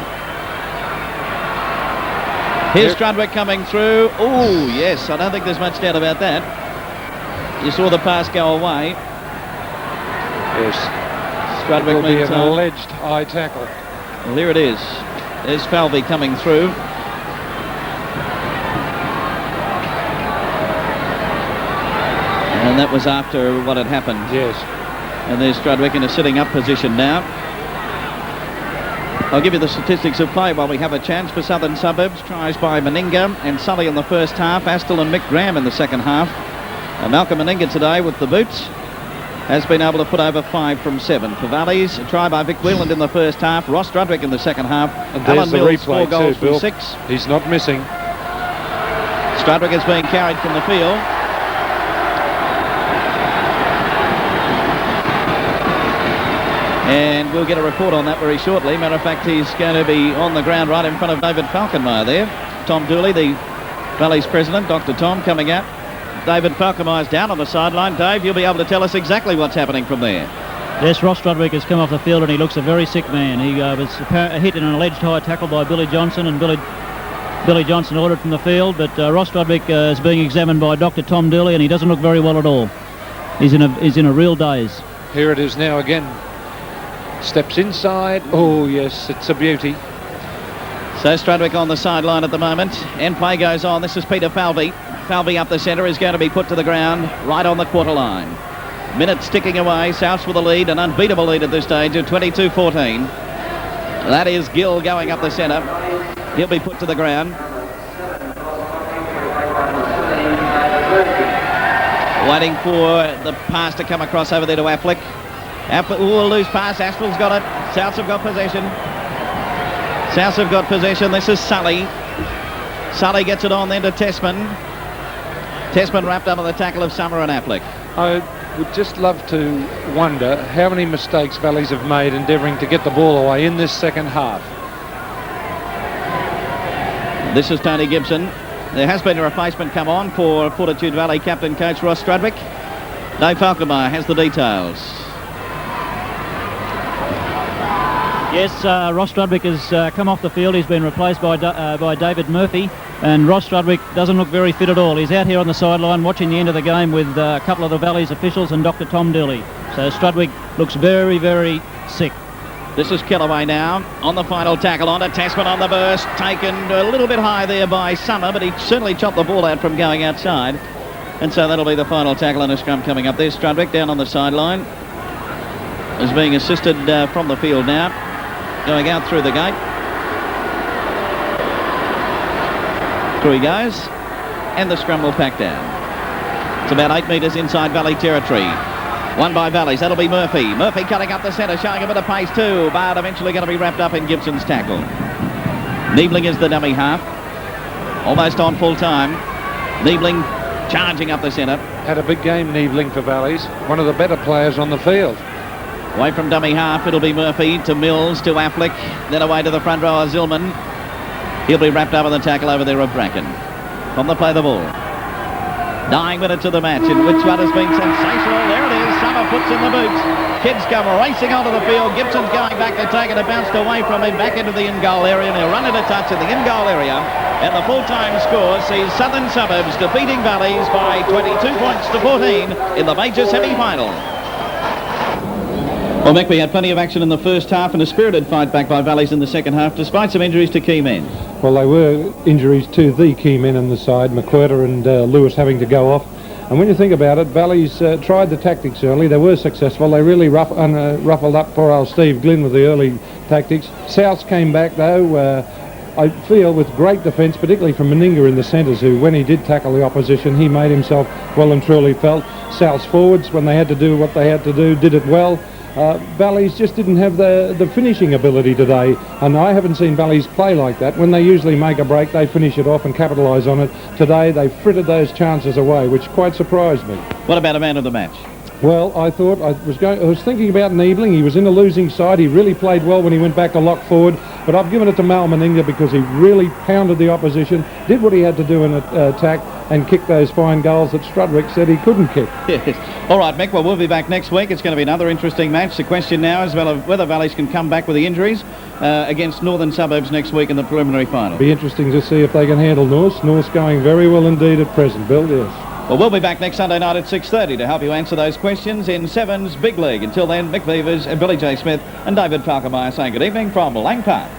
Here's Strudwick coming through. Oh, yes, I don't think there's much doubt about that. You saw the pass go away. Yes. Strudwick will be an alleged high tackle. Well, here it is. There's Falvey coming through. And that was after what had happened. Yes. And there's Strudwick in a sitting up position now. I'll give you the statistics of play while we have a chance for Southern Suburbs. Tries by Meninga and Sully in the first half. Astle and Mick Graham in the second half. Malcolm Meninga today with the boots has been able to put over 5 from 7. For Valleys, a try by Vic Whelan in the first half. Ross Strudwick in the second half. And there's Alan the Mills, replay 4 goals too, Bill. from 6. He's not missing. Strudwick is being carried from the field. And we'll get a report on that very shortly. Matter of fact, he's going to be on the ground right in front of David Falkenmeyer there. Tom Dooley, the Valley's president, Dr. Tom, coming out. David Falkenmeyer's down on the sideline. Dave, you'll be able to tell us exactly what's happening from there. Yes, Ross Strudwick has come off the field and he looks a very sick man. He was hit in an alleged high tackle by Billy Johnson, and Billy Johnson ordered from the field, but Ross Strudwick is being examined by Dr. Tom Dooley, and he doesn't look very well at all. He's in a real daze. Here it is now again. Steps inside. Oh, yes, it's a beauty. So Strudwick on the sideline at the moment. End play goes on. This is Peter Falvey. Falvey up the centre is going to be put to the ground right on the quarter line. Minutes ticking away. Souths with a lead, an unbeatable lead at this stage of 22-14. That is Gill going up the centre. He'll be put to the ground. Waiting for the pass to come across over there to Affleck. Affleck will lose pass. Aspel's got it. Souths have got possession. Souths have got possession. This is Sully. Sully gets it on then to Tessman. Tessman wrapped up on the tackle of Summer and Affleck. I would just love to wonder how many mistakes Valleys have made endeavouring to get the ball away in this second half. This is Tony Gibson. There has been a replacement come on for Fortitude Valley captain coach Ross Strudwick. Dave Falkenmeyer has the details. Yes, Ross Strudwick has come off the field. He's been replaced by David Murphy, and Ross Strudwick doesn't look very fit at all. He's out here on the sideline watching the end of the game with a couple of the Valley's officials and Dr. Tom Dooley. So Strudwick looks very, very sick. This is Kellaway now on the final tackle on to Tasman on the burst. Taken a little bit high there by Summer, but he certainly chopped the ball out from going outside. And so that'll be the final tackle on a scrum coming up. There's Strudwick down on the sideline. Is being assisted from the field now. Going out through the gate. Through he goes. And the scrum will pack down. It's about 8 metres inside Valley territory. Won by Valleys. That'll be Murphy. Murphy cutting up the centre, showing a bit of pace too, but eventually going to be wrapped up in Gibson's tackle. Niebling is the dummy half. Almost on full time. Niebling charging up the centre. Had a big game, Niebling, for Valleys. One of the better players on the field. Away from dummy half, it'll be Murphy to Mills to Affleck, then away to the front row of Zillman. He'll be wrapped up in the tackle over there of Bracken. On the play the ball. 9 minutes of the match, in which one has been sensational. There it is. Summer puts in the boots. Kids come racing onto the field. Gibson's going back to take it. It bounced away from him back into the in-goal area, and he'll run into touch in the in-goal area. And the full-time score sees Southern Suburbs defeating Valleys by 22 points to 14 in the major semi-final. Well, Mick, we had plenty of action in the first half and a spirited fight back by Valleys in the second half, despite some injuries to key men. Well, they were injuries to the key men on the side, McWhirter and Lewis having to go off. And when you think about it, Valleys tried the tactics early. They were successful. They really ruffled up poor old Steve Glynn with the early tactics. Souths came back, though, I feel, with great defence, particularly from Meninga in the centres, who, when he did tackle the opposition, he made himself well and truly felt. Souths forwards, when they had to do what they had to do, did it well. Valleys just didn't have the finishing ability today, and I haven't seen Valleys play like that. When they usually make a break, they finish it off and capitalise on it. Today, they frittered those chances away, which quite surprised me. What about a man of the match? Well, I thought I was thinking about Niebling. He was in a losing side. He really played well when he went back to lock forward. But I've given it to Mal Meninga because he really pounded the opposition, did what he had to do in attack, and kicked those fine goals that Strudwick said he couldn't kick. Yes. All right, Mick, well, we'll be back next week. It's going to be another interesting match. The question now is whether Valleys can come back with the injuries against Northern Suburbs next week in the preliminary final. Be interesting to see if they can handle North. North's going very well indeed at present, Bill, yes. Well, we'll be back next Sunday night at 6:30 to help you answer those questions in Sevens Big League. Until then, Mick Beavers and Billy J. Smith and David Falkenmeyer saying good evening from Lang Park.